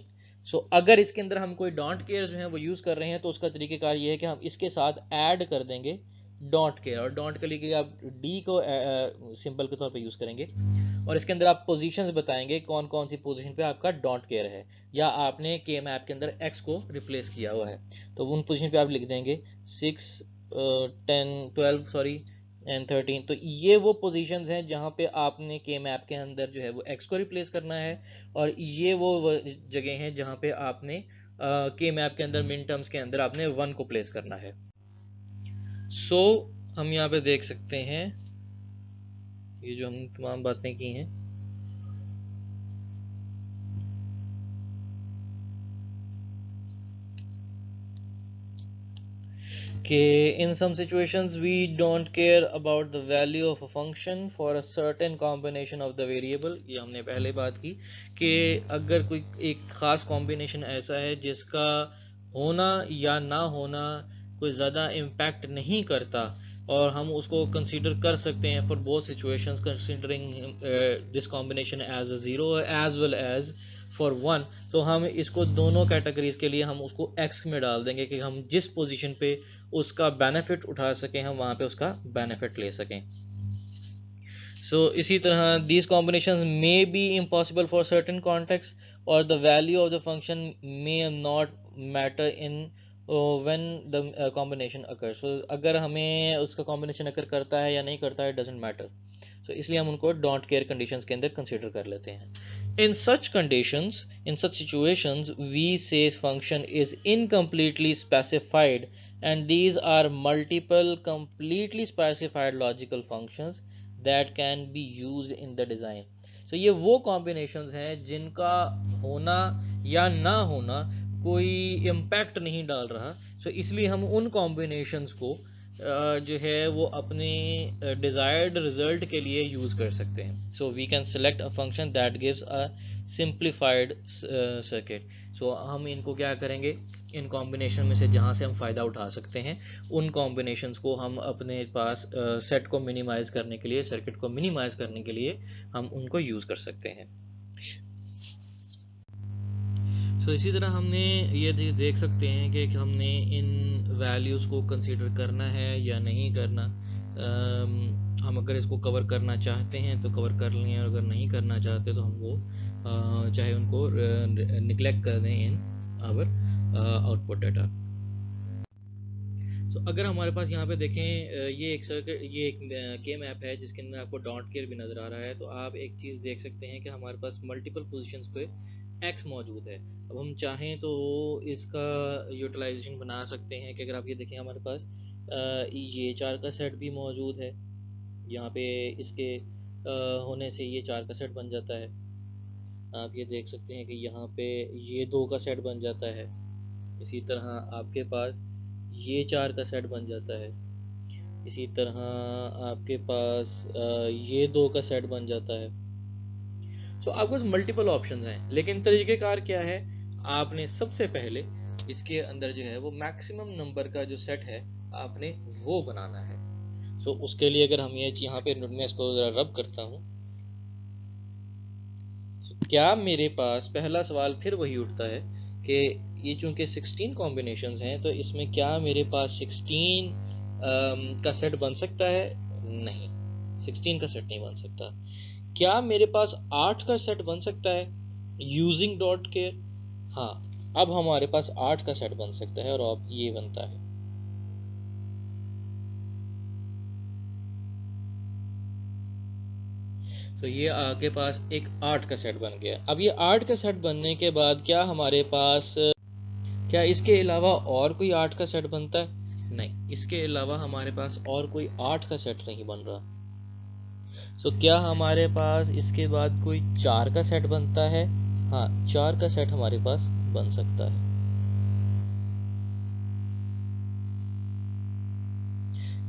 सो अगर इसके अंदर हम कोई डोंट केयर जो है वो यूज़ कर रहे हैं तो उसका तरीक़ेकार ये है कि हम इसके साथ ऐड कर देंगे डोंट केयर, और डोंट के लिए आप डी को सिंबल के तौर पे यूज़ करेंगे, और इसके अंदर आप पोजीशंस बताएंगे कौन कौन सी पोजीशन पे आपका डोंट केयर है, या आपने के मैप के अंदर एक्स को रिप्लेस किया हुआ है, तो उन पोजीशन पे आप लिख देंगे 6 10 12 सॉरी एंड 13। तो ये वो पोजीशंस हैं जहाँ पे आपने के मैप के अंदर जो है वो एक्स को रिप्लेस करना है, और ये वो जगह हैं जहाँ पे आपने के मैप के अंदर मिन टर्म्स के अंदर आपने 1 को प्लेस करना है। सो हम यहाँ पे देख सकते हैं ये जो हम तमाम बातें की हैं, कि in some situations we don't care about the value of a function for a certain combination of the variable। ये हमने पहले बात की कि अगर कोई एक ख़ास कॉम्बिनेशन ऐसा है जिसका होना या ना होना कोई ज़्यादा इम्पैक्ट नहीं करता, और हम उसको कंसीडर कर सकते हैं for both situations considering this combination as a zero as well as for 1, तो हम इसको दोनों कैटेगरीज के लिए हम उसको x में डाल देंगे कि हम जिस पोजीशन पे उसका बेनिफिट उठा सकें हम वहाँ पे उसका बेनिफिट ले सकें। इसी तरह these combinations may be impossible for certain contexts or the value of the function may not matter in when the combination occurs। अगर हमें उसका combination अगर करता है या नहीं करता है doesn't matter, इसलिए हम उनको डोंट केयर कंडीशंस के अंदर कंसीडर कर लेते हैं। In such conditions, in such situations, we say function is incompletely specified, and these are multiple completely specified logical functions that can be used in the design। ये वो combinations हैं जिनका होना या ना होना कोई इम्पैक्ट नहीं डाल रहा, इसलिए हम उन combinations को जो है वो अपने डिज़ायर्ड रिजल्ट के लिए यूज़ कर सकते हैं। We can select a function that gives a simplified circuit. हम इनको क्या करेंगे, इन कॉम्बिनेशन में से जहाँ से हम फ़ायदा उठा सकते हैं उन कॉम्बिनेशंस को हम अपने पास सेट को मिनिमाइज़ करने के लिए, सर्किट को मिनिमाइज़ करने के लिए हम उनको यूज़ कर सकते हैं। इसी तरह हमने ये देख सकते हैं कि हमने इन वैल्यूज़ को कंसीडर करना है या नहीं करना। हम अगर इसको कवर करना चाहते हैं तो कवर कर लें, और अगर नहीं करना चाहते तो हम वो चाहे उनको निगलेक्ट कर दें इन आवर आउटपुट डाटा। अगर हमारे पास यहाँ पे देखें ये एक सर्किट, ये एक के मैप है जिसके अंदर आपको डॉट केयर भी नज़र आ रहा है, तो आप एक चीज़ देख सकते हैं कि हमारे पास मल्टीपल पोजीशंस पे एक्स मौजूद है। अब हम चाहें तो इसका यूटिलाइजेशन बना सकते हैं कि अगर आप ये देखें हमारे पास ये 4 का सेट भी मौजूद है, यहाँ पे इसके होने से ये 4 का सेट बन जाता है। आप ये देख सकते हैं कि यहाँ पे ये 2 का सेट बन जाता है। इसी तरह आपके पास ये 4 का सेट बन जाता है। इसी तरह आपके पास ये 2 का सेट बन जाता है। आपके पास मल्टीपल ऑप्शंस हैं, लेकिन तरीक़ेकार क्या है, आपने सबसे पहले इसके अंदर जो है वो मैक्सिमम नंबर का जो सेट है आपने वो बनाना है। उसके लिए अगर हम ये यहाँ पे मैं इसको रब करता हूँ, क्या मेरे पास पहला सवाल फिर वही उठता है कि ये चूंकि 16 कॉम्बिनेशंस हैं तो इसमें क्या मेरे पास 16 का सेट बन सकता है? नहीं, 16 का सेट नहीं बन सकता। क्या मेरे पास 8 का सेट बन सकता है यूजिंग डॉट केयर? हाँ, अब हमारे पास 8 का सेट बन सकता है, और अब ये बनता है। ये आपके पास एक 8 का सेट बन गया। अब ये 8 का सेट बनने के बाद क्या हमारे पास क्या इसके अलावा और कोई 8 का सेट बनता है? नहीं, इसके अलावा हमारे पास और कोई 8 का सेट नहीं बन रहा। क्या हमारे पास इसके बाद कोई 4 का सेट बनता है? हाँ, 4 का सेट हमारे पास बन सकता है।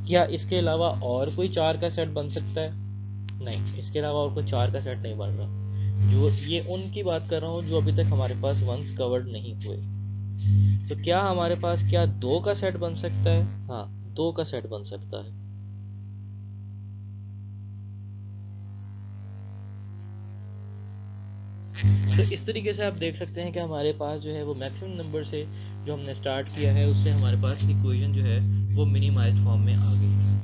क्या इसके अलावा और कोई 4 का सेट बन सकता है? नहीं, इसके अलावा और कोई 4 का सेट नहीं बन रहा। जो ये उनकी बात कर रहा हूँ जो अभी तक हमारे पास वंस कवर्ड नहीं हुए। तो क्या हमारे पास क्या दो का सेट बन सकता है? हाँ, दो का सेट बन सकता है। तो इस तरीके से आप देख सकते हैं कि हमारे पास जो है वो मैक्सिमम नंबर से जो हमने स्टार्ट किया है उससे हमारे पास इक्वेशन जो है वो मिनिमाइज्ड फॉर्म में आ गई है।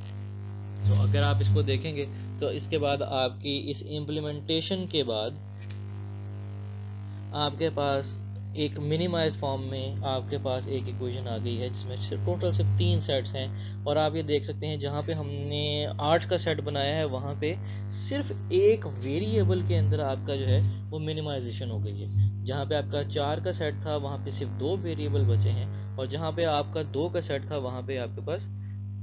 तो अगर आप इसको देखेंगे तो इसके बाद आपकी इस इम्प्लीमेंटेशन के बाद आपके पास एक मिनिमाइज फॉर्म में आपके पास एक इक्वेशन आ गई है जिसमें सिर्फ 3 सेट्स हैं। और आप ये देख सकते हैं जहाँ पे हमने 8 का सेट बनाया है वहाँ पे सिर्फ एक वेरिएबल के अंदर आपका जो है वो मिनिमाइजेशन हो गई है। जहाँ पे आपका 4 का सेट था वहाँ पे सिर्फ 2 वेरिएबल बचे हैं, और जहाँ पे आपका 2 का सेट था वहाँ पे आपके पास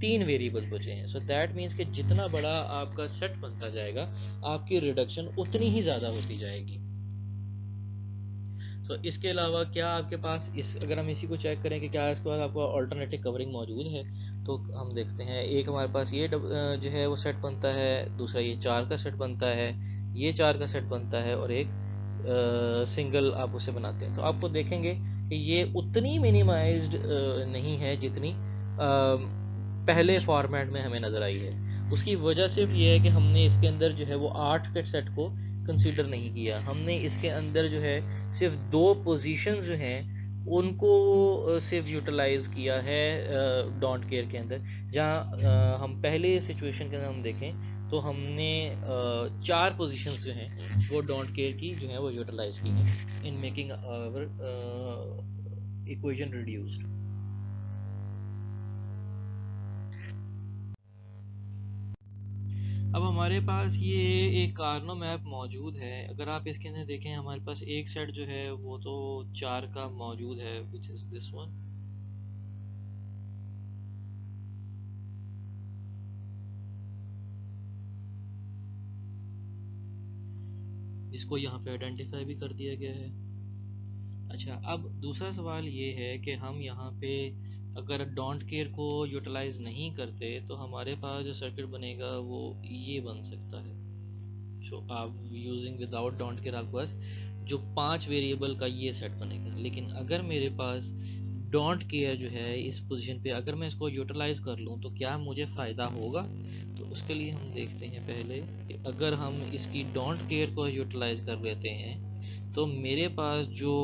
3 वेरिएबल्स बचे हैं। सो दैट मीन्स कि जितना बड़ा आपका सेट बनता जाएगा आपकी रिडक्शन उतनी ही ज़्यादा होती जाएगी। तो इसके अलावा क्या आपके पास इस अगर हम इसी को चेक करें कि क्या इसके बाद आपको अल्टरनेटिव कवरिंग मौजूद है, तो हम देखते हैं एक हमारे पास ये जो है वो सेट बनता है, दूसरा ये 4 का सेट बनता है, ये 4 का सेट बनता है, और एक सिंगल आप उसे बनाते हैं। तो आपको देखेंगे कि ये उतनी मिनिमाइज्ड नहीं है जितनी पहले फॉर्मेट में हमें नज़र आई है। उसकी वजह सिर्फ ये है कि हमने इसके अंदर जो है वो 8 के सेट को कंसीडर नहीं किया। हमने इसके अंदर जो है सिर्फ 2 पोजीशंस जो हैं उनको सिर्फ यूटिलाइज किया है डोंट केयर के अंदर। जहाँ हम पहले सिचुएशन के अंदर हम देखें तो हमने 4 पोजीशंस जो हैं वो डोंट केयर की जो है वो यूटिलाइज की हैं in making our equation reduced. अब हमारे पास ये एक कार्नो मैप मौजूद है। अगर आप इसके अंदर देखें हमारे पास एक सेट जो है वो तो 4 का मौजूद है, विच इज दिस वन। जिसको यहाँ पे आइडेंटिफाई भी कर दिया गया है। अच्छा, अब दूसरा सवाल ये है कि हम यहाँ पे अगर डोंट केयर को यूटिलाइज नहीं करते तो हमारे पास जो सर्किट बनेगा वो ये बन सकता है। सो आप यूजिंग विदाउट डोंट केयर आपके पास जो 5 वेरिएबल का ये सेट बनेगा। लेकिन अगर मेरे पास डोंट केयर जो है इस पोजीशन पे अगर मैं इसको यूटिलाइज कर लूँ तो क्या मुझे फ़ायदा होगा? तो उसके लिए हम देखते हैं पहले कि अगर हम इसकी डोंट केयर को यूटिलाइज कर लेते हैं तो मेरे पास जो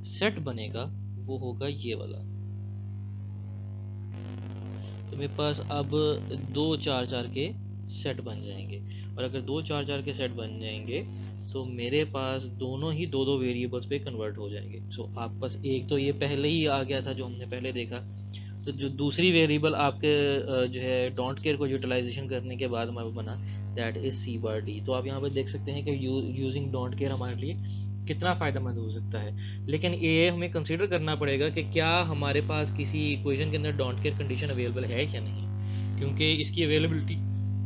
सेट बनेगा वो होगा ये वाला। तो मेरे पास अब 2 4 4 के सेट बन जाएंगे, और अगर 2 4 4 के सेट बन जाएंगे तो मेरे पास दोनों ही 2 2 वेरिएबल्स पे कन्वर्ट हो जाएंगे। सो आपके पास एक तो ये पहले ही आ गया था जो हमने पहले देखा। तो जो दूसरी वेरिएबल आपके जो है डोंट केयर को यूटिलाइजेशन करने के बाद हमारे बना that is C bar D. तो आप यहाँ पर देख सकते हैं कि यूजिंग डोंट केयर हमारे लिए कितना फ़ायदेमंद हो सकता है। लेकिन ये हमें कंसीडर करना पड़ेगा कि क्या हमारे पास किसी इक्वेशन के अंदर डोंट केयर कंडीशन अवेलेबल है या नहीं, क्योंकि इसकी अवेलेबिलिटी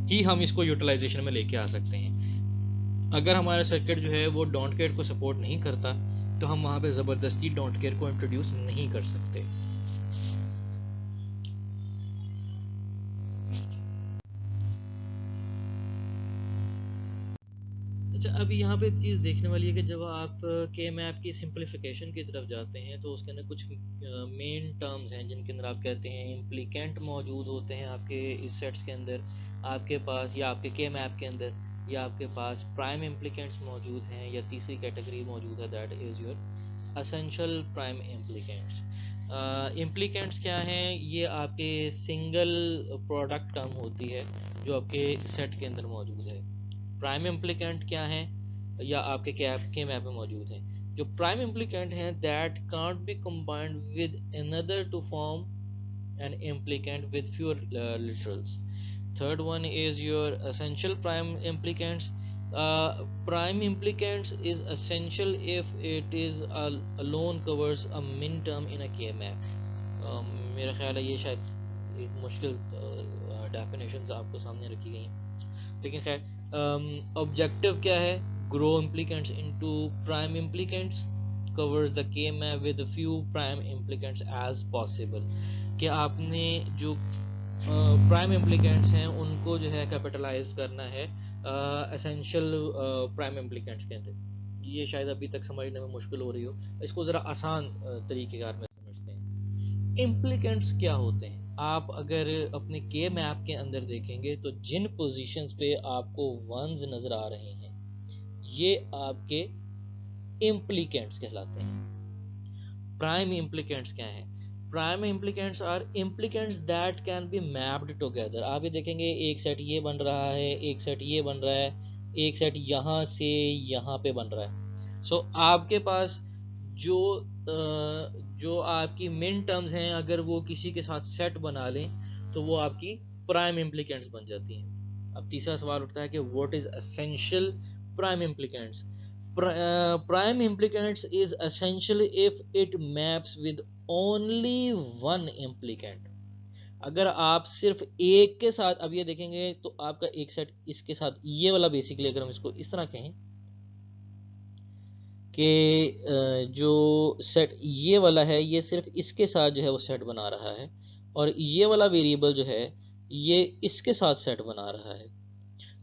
ही हम इसको यूटिलाइजेशन में लेके आ सकते हैं। अगर हमारा सर्किट जो है वो डोंट केयर को सपोर्ट नहीं करता तो हम वहाँ पे ज़बरदस्ती डोंट केयर को इंट्रोड्यूस नहीं कर सकते। अच्छा, अभी यहाँ पे चीज़ देखने वाली है कि जब आप के मैप की सिंप्लीफिकेशन की तरफ जाते हैं तो उसके अंदर कुछ मेन टर्म्स हैं जिनके अंदर आप कहते हैं इम्प्लीकेंट मौजूद होते हैं आपके इस सेट्स के अंदर। आपके पास या आपके के मैप के अंदर या आपके पास प्राइम इम्प्लीकेंट्स मौजूद हैं, या तीसरी कैटेगरी मौजूद है that is your essential prime implicants. Implicants क्या हैं? ये आपके सिंगल प्रोडक्ट टर्म होती है जो आपके सेट के अंदर मौजूद है। प्राइम इम्प्लीकेंट क्या है या आपके कैप के मैप में मौजूद है? जो प्राइम इम्प्लीकेंट हैं that can't be combined with another to form an implicant with fewer literals. Third one is your essential prime implicants. Prime implicants is essential if it is alone covers a min term in a K map. मेरा ख्याल है ये शायद एक मुश्किल डेफिनेशंस आपको सामने रखी गई हैं, लेकिन खैर ऑब्जेक्टिव क्या है? Grow implicants into prime implicants covers the K map with few prime implicants as possible. कि आपने जो प्राइम इम्प्लीकेंट्स हैं उनको जो है कैपिटलाइज करना है एसेंशियल प्राइम इम्प्लीकेंट्स के अंदर। ये शायद अभी तक समझने में मुश्किल हो रही हो, इसको ज़रा आसान तरीक़ेकार में समझते हैं। इम्प्लिकेंट्स क्या होते हैं? आप अगर अपने के मैप के अंदर देखेंगे तो जिन पोजीशंस पे आपको वंस नज़र आ रहे हैं ये आपके इम्प्लिकेंट्स कहलाते हैं। प्राइम इम्प्लिकेंट्स क्या हैं? Prime implicants are implicants that can be mapped together. आप ये देखेंगे एक सेट ये बन रहा है, एक सेट ये बन रहा है, एक सेट यहाँ से यहाँ पे बन रहा है। सो आपके पास जो जो आपकी मिन टर्म्स हैं अगर वो किसी के साथ सेट बना लें तो वो आपकी प्राइम इम्प्लिकेंट्स बन जाती हैं। अब तीसरा सवाल उठता है कि what is essential prime implicants? Prime implicants is essential if it maps with only one implicant। अगर आप सिर्फ एक के साथ, अब ये देखेंगे तो आपका एक सेट इसके साथ ये वाला, बेसिकली अगर हम इसको इस तरह कहें कि जो सेट ये वाला है ये सिर्फ इसके साथ जो है वो सेट बना रहा है, और ये वाला वेरिएबल जो है ये इसके साथ सेट बना रहा है,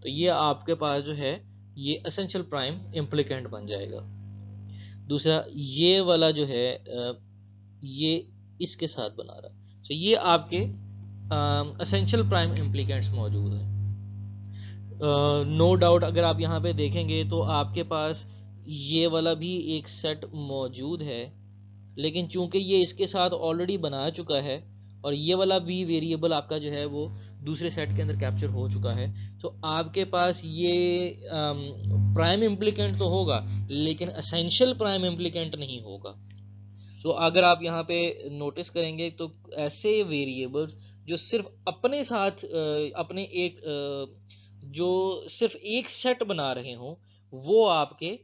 तो ये आपके पास जो है ये एसेंशियल प्राइम इम्प्लिकेंट बन जाएगा। दूसरा ये वाला जो है ये इसके साथ बना रहा है, तो ये आपके एसेंशियल प्राइम इम्प्लिकेंट्स मौजूद हैं। नो डाउट अगर आप यहाँ पे देखेंगे तो आपके पास ये वाला भी एक सेट मौजूद है, लेकिन चूंकि ये इसके साथ ऑलरेडी बना चुका है और ये वाला भी वेरिएबल आपका जो है वो दूसरे सेट के अंदर कैप्चर हो चुका है, तो आपके पास ये प्राइम इम्प्लिकेंट तो होगा लेकिन एसेंशियल प्राइम इम्प्लिकेंट नहीं होगा। तो अगर आप यहाँ पे नोटिस करेंगे तो ऐसे वेरिएबल्स जो सिर्फ अपने साथ अपने एक जो सिर्फ एक सेट बना रहे हों वो आपके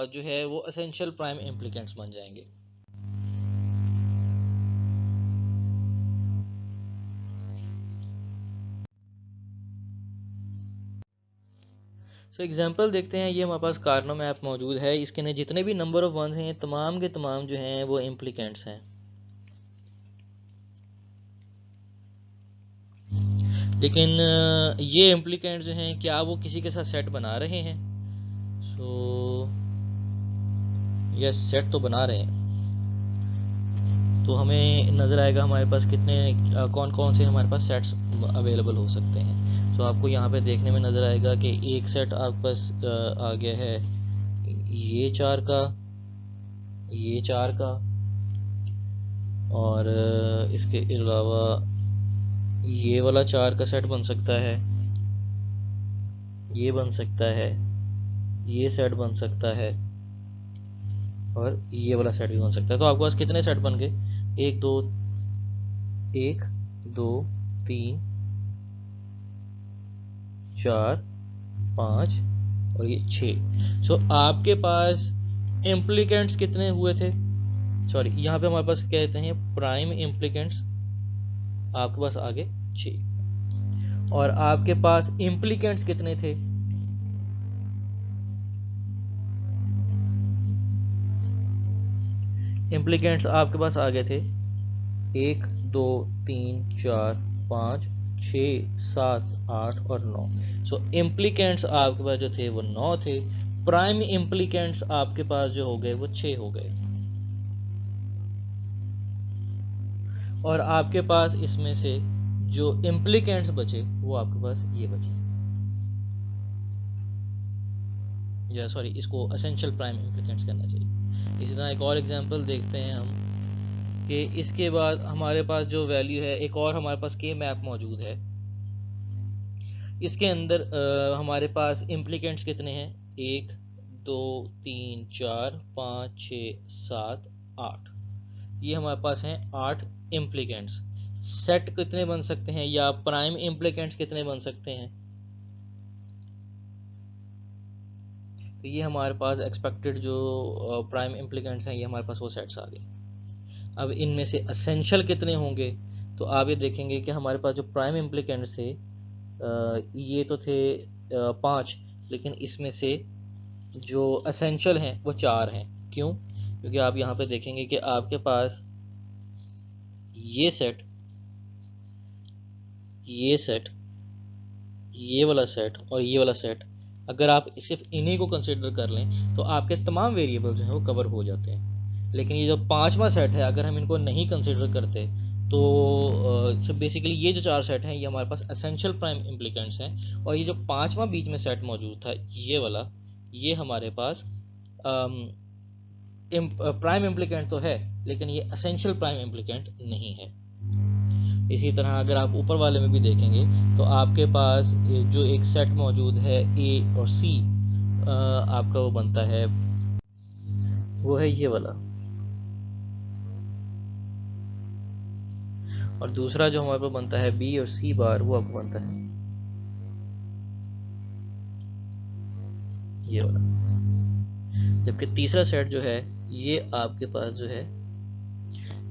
जो है वो एसेंशियल प्राइम इम्प्लिकेंट्स बन जाएंगे। तो एग्जांपल देखते हैं। ये हमारे पास कार्नो मैप मौजूद है, इसके अंदर जितने भी नंबर ऑफ वंस हैं तमाम के तमाम जो हैं वो इम्प्लिकेंट्स हैं, लेकिन ये इम्प्लिकेंट जो हैं क्या वो किसी के साथ सेट बना रहे हैं? सो यस, सेट तो बना रहे हैं। तो हमें नज़र आएगा हमारे पास कितने कौन कौन से हमारे पास सेट्स अवेलेबल हो सकते हैं। तो आपको यहाँ पे देखने में नज़र आएगा कि एक सेट आपके पास आ गया है ये 4 का, ये 4 का, और इसके अलावा ये वाला 4 का सेट बन सकता है, ये बन सकता है, ये सेट बन सकता है, और ये वाला सेट भी बन सकता है। तो आपके पास कितने सेट बन गए? 1 2 1 2 3 4 5 और ये 6। सो आपके पास इम्प्लिकेंट्स कितने हुए थे? सॉरी, यहाँ पे हमारे पास कहते हैं प्राइम इम्प्लिकेंट्स आपके पास आगे 6, और आपके पास इम्प्लिकेंट्स कितने थे? इम्प्लिकेंट्स आपके पास आ गए थे 1 2 3 4 5 6 7 8 और 9। सो इम्प्लिकेंट्स आपके पास जो थे वो 9 थे, प्राइम इम्प्लिकेंट्स आपके पास जो हो गए वो 6 हो गए, और आपके पास इसमें से जो इम्प्लिकेंट्स बचे वो आपके पास ये बचे, या सॉरी इसको एसेंशियल प्राइम इम्प्लिकेंट्स करना चाहिए। इसी तरह एक और एग्जांपल देखते हैं हम कि इसके बाद हमारे पास जो वैल्यू है, एक और हमारे पास के मैप मौजूद है, इसके अंदर हमारे पास इम्प्लिकेंट्स कितने हैं? 1 2 3 4 5 6 7 8, ये हमारे पास हैं 8 इम्प्लिकेंट्स। सेट कितने बन सकते हैं या प्राइम इम्प्लिकेंट्स कितने बन सकते हैं? तो ये हमारे पास एक्सपेक्टेड जो प्राइम इम्प्लिकेंट्स हैं ये हमारे पास वो सेट्स आ गए। अब इनमें से एसेंशियल कितने होंगे? तो आप ये देखेंगे कि हमारे पास जो प्राइम इम्प्लिकेंट्स थे ये तो थे 5, लेकिन इसमें से जो एसेंशियल हैं वो 4 हैं। क्यों? क्योंकि आप यहाँ पे देखेंगे कि आपके पास ये सेट, ये सेट, ये वाला सेट और ये वाला सेट अगर आप सिर्फ इन्हीं को कंसिडर कर लें तो आपके तमाम वेरिएबल जो हैं वो कवर हो जाते हैं। लेकिन ये जो पांचवा सेट है, अगर हम इनको नहीं कंसिडर करते तो बेसिकली ये जो चार सेट हैं ये हमारे पास एसेंशियल प्राइम इम्प्लिकेंट्स हैं, और ये जो पांचवा बीच में सेट मौजूद था ये वाला, ये हमारे पास प्राइम इम्प्लिकेंट तो है लेकिन ये एसेंशियल प्राइम इम्प्लिकेंट नहीं है। इसी तरह अगर आप ऊपर वाले में भी देखेंगे तो आपके पास जो एक सेट मौजूद है ए और सी, आपका वो बनता है, वो है ये वाला। और दूसरा जो हमारे पास बनता है बी और सी बार, वो आपको बनता है ये वाला। जबकि तीसरा सेट जो है ये आपके पास जो है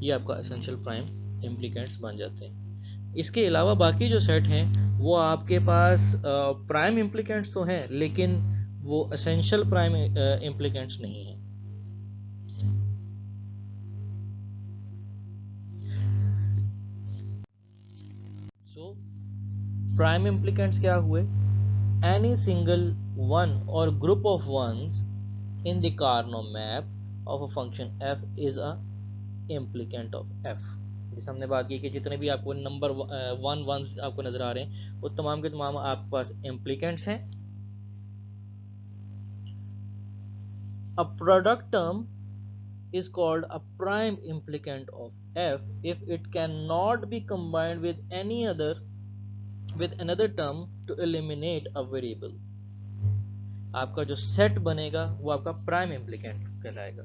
ये आपका एसेंशियल प्राइम इम्प्लिकेंट्स बन जाते हैं। इसके अलावा बाकी जो सेट हैं वो आपके पास प्राइम इम्प्लिकेंट्स तो हैं लेकिन वो एसेंशियल प्राइम इम्प्लिकेंट्स नहीं हैं। सो प्राइम इम्प्लिकेंट्स क्या हुए? एनी सिंगल वन और group of ones in the Carnot map of a function f is a implicant of f। जिस हमने बात की कि जितने भी आपको नंबर वन वंस आपको नजर आ रहे हैं वो तमाम के तमाम आपके पास इम्प्लिकेंट्स हैं। A product term is called a prime implicant of f if it cannot be combined with another term to eliminate a variable। आपका जो सेट बनेगा वो आपका प्राइम इम्प्लिकेंट कहलाएगा।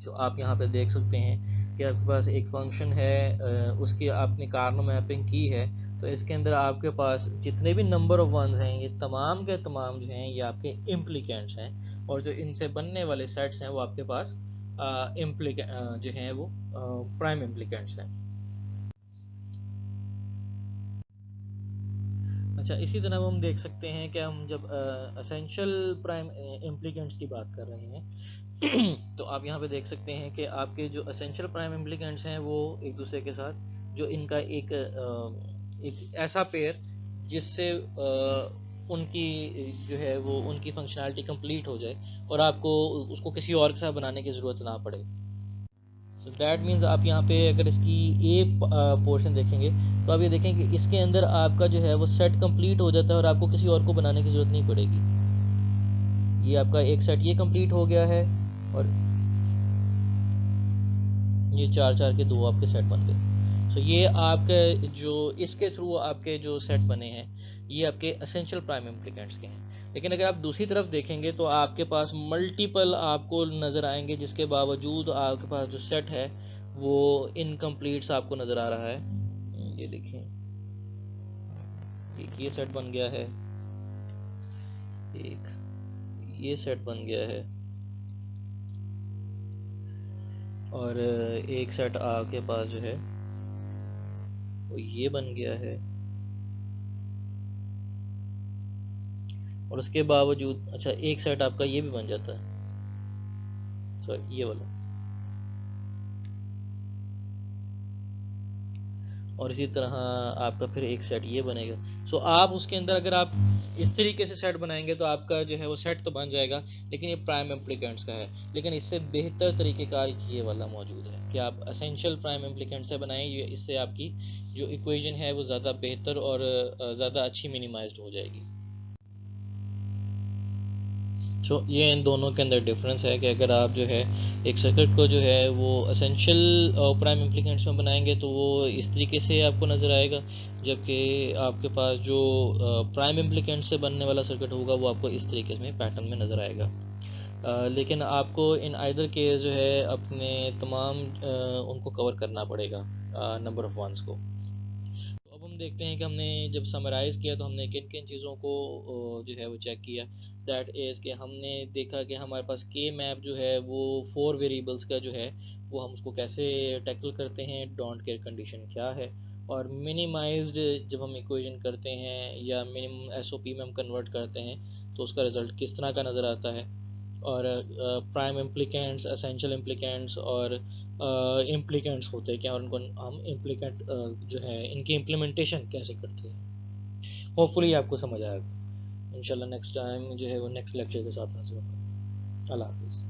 तो आप यहाँ पे देख सकते हैं कि आपके पास एक फंक्शन है, उसकी आपने कार्नो मैपिंग की है, तो इसके अंदर आपके पास जितने भी नंबर ऑफ वंस हैं ये तमाम के तमाम जो हैं ये आपके इम्प्लिकेंट्स हैं, और जो इनसे बनने वाले सेट्स हैं वो आपके पास जो हैं वो प्राइम इम्प्लिकेंट्स हैं। अच्छा, इसी तरह हम देख सकते हैं कि हम जब एसेंशियल प्राइम इम्प्लिकेंट्स की बात कर रहे हैं तो आप यहाँ पे देख सकते हैं कि आपके जो एसेंशियल प्राइम इम्प्लिकेंट्स हैं वो एक दूसरे के साथ जो इनका एक ऐसा पेयर जिससे उनकी जो है वो उनकी फंक्शनैलिटी कंप्लीट हो जाए और आपको उसको किसी और के साथ बनाने की ज़रूरत ना पड़े। सो दैट मीन्स आप यहाँ पे अगर इसकी ए पोर्शन देखेंगे तो आप ये देखें कि इसके अंदर आपका जो है वो सेट कंप्लीट हो जाता है और आपको किसी और को बनाने की ज़रूरत नहीं पड़ेगी। ये आपका एक सेट ये कंप्लीट हो गया है और ये चार चार के दो आपके सेट बन गए। सो ये आपके जो इसके थ्रू आपके जो सेट बने हैं ये आपके एसेंशियल प्राइम इम्प्लिकेंट्स के हैं। लेकिन अगर आप दूसरी तरफ देखेंगे तो आपके पास मल्टीपल आपको नज़र आएंगे जिसके बावजूद आपके पास जो सेट है वो इनकम्प्लीट आपको नज़र आ रहा है। ये देखें, एक ये सेट बन गया है, एक ये सेट बन गया है, और एक सेट आपके पास जो है वो ये बन गया है, और उसके बावजूद अच्छा एक सेट आपका ये भी बन जाता है, सॉरी ये वाला, और इसी तरह आपका फिर एक सेट ये बनेगा। सो आप उसके अंदर अगर आप इस तरीके से सेट बनाएंगे तो आपका जो है वो सेट तो बन जाएगा, लेकिन ये प्राइम इम्प्लिकेंट्स का है। लेकिन इससे बेहतर तरीक़ेकार ये वाला मौजूद है कि आप एसेंशियल प्राइम इम्प्लिकेंट से बनाएं, ये इससे आपकी जो इक्वेशन है वो ज़्यादा बेहतर और ज़्यादा अच्छी मिनिमाइज्ड हो जाएगी। तो ये इन दोनों के अंदर डिफरेंस है कि अगर आप जो है एक सर्किट को जो है वो एसेंशियल प्राइम इम्प्लिकेंट्स में बनाएंगे तो वो इस तरीके से आपको नज़र आएगा, जबकि आपके पास जो प्राइम इम्प्लिकेंट से बनने वाला सर्किट होगा वो आपको इस तरीके में पैटर्न में नज़र आएगा। लेकिन आपको इन आइदर केस जो है अपने तमाम उनको कवर करना पड़ेगा, नंबर ऑफ़ वंस को। तो अब हम देखते हैं कि हमने जब समराइज़ किया तो हमने किन किन चीज़ों को जो है वो चेक किया। दैट इज़ कि हमने देखा कि हमारे पास के मैप जो है वो 4 वेरिएबल्स का जो है वो हम उसको कैसे टैकल करते हैं, डोंट केयर कंडीशन क्या है, और मिनिमाइज्ड जब हम इक्वेशन करते हैं या मिनिमम एसओपी में हम कन्वर्ट करते हैं तो उसका रिज़ल्ट किस तरह का नज़र आता है, और प्राइम इम्प्लिकेंट्स, एसेंशियल इम्प्लिकेंट्स और इम्प्लिकेंट्स होते हैं क्या, और उनको हम इम्प्लिकेंट जो है इनकी इम्प्लीमेंटेशन कैसे करते हैं। होपफुली आपको समझ आएगा। इंशाल्लाह नेक्स्ट टाइम जो है वो नेक्स्ट लेक्चर के साथ हाजिर होगा। अल्लाह हाफिज़।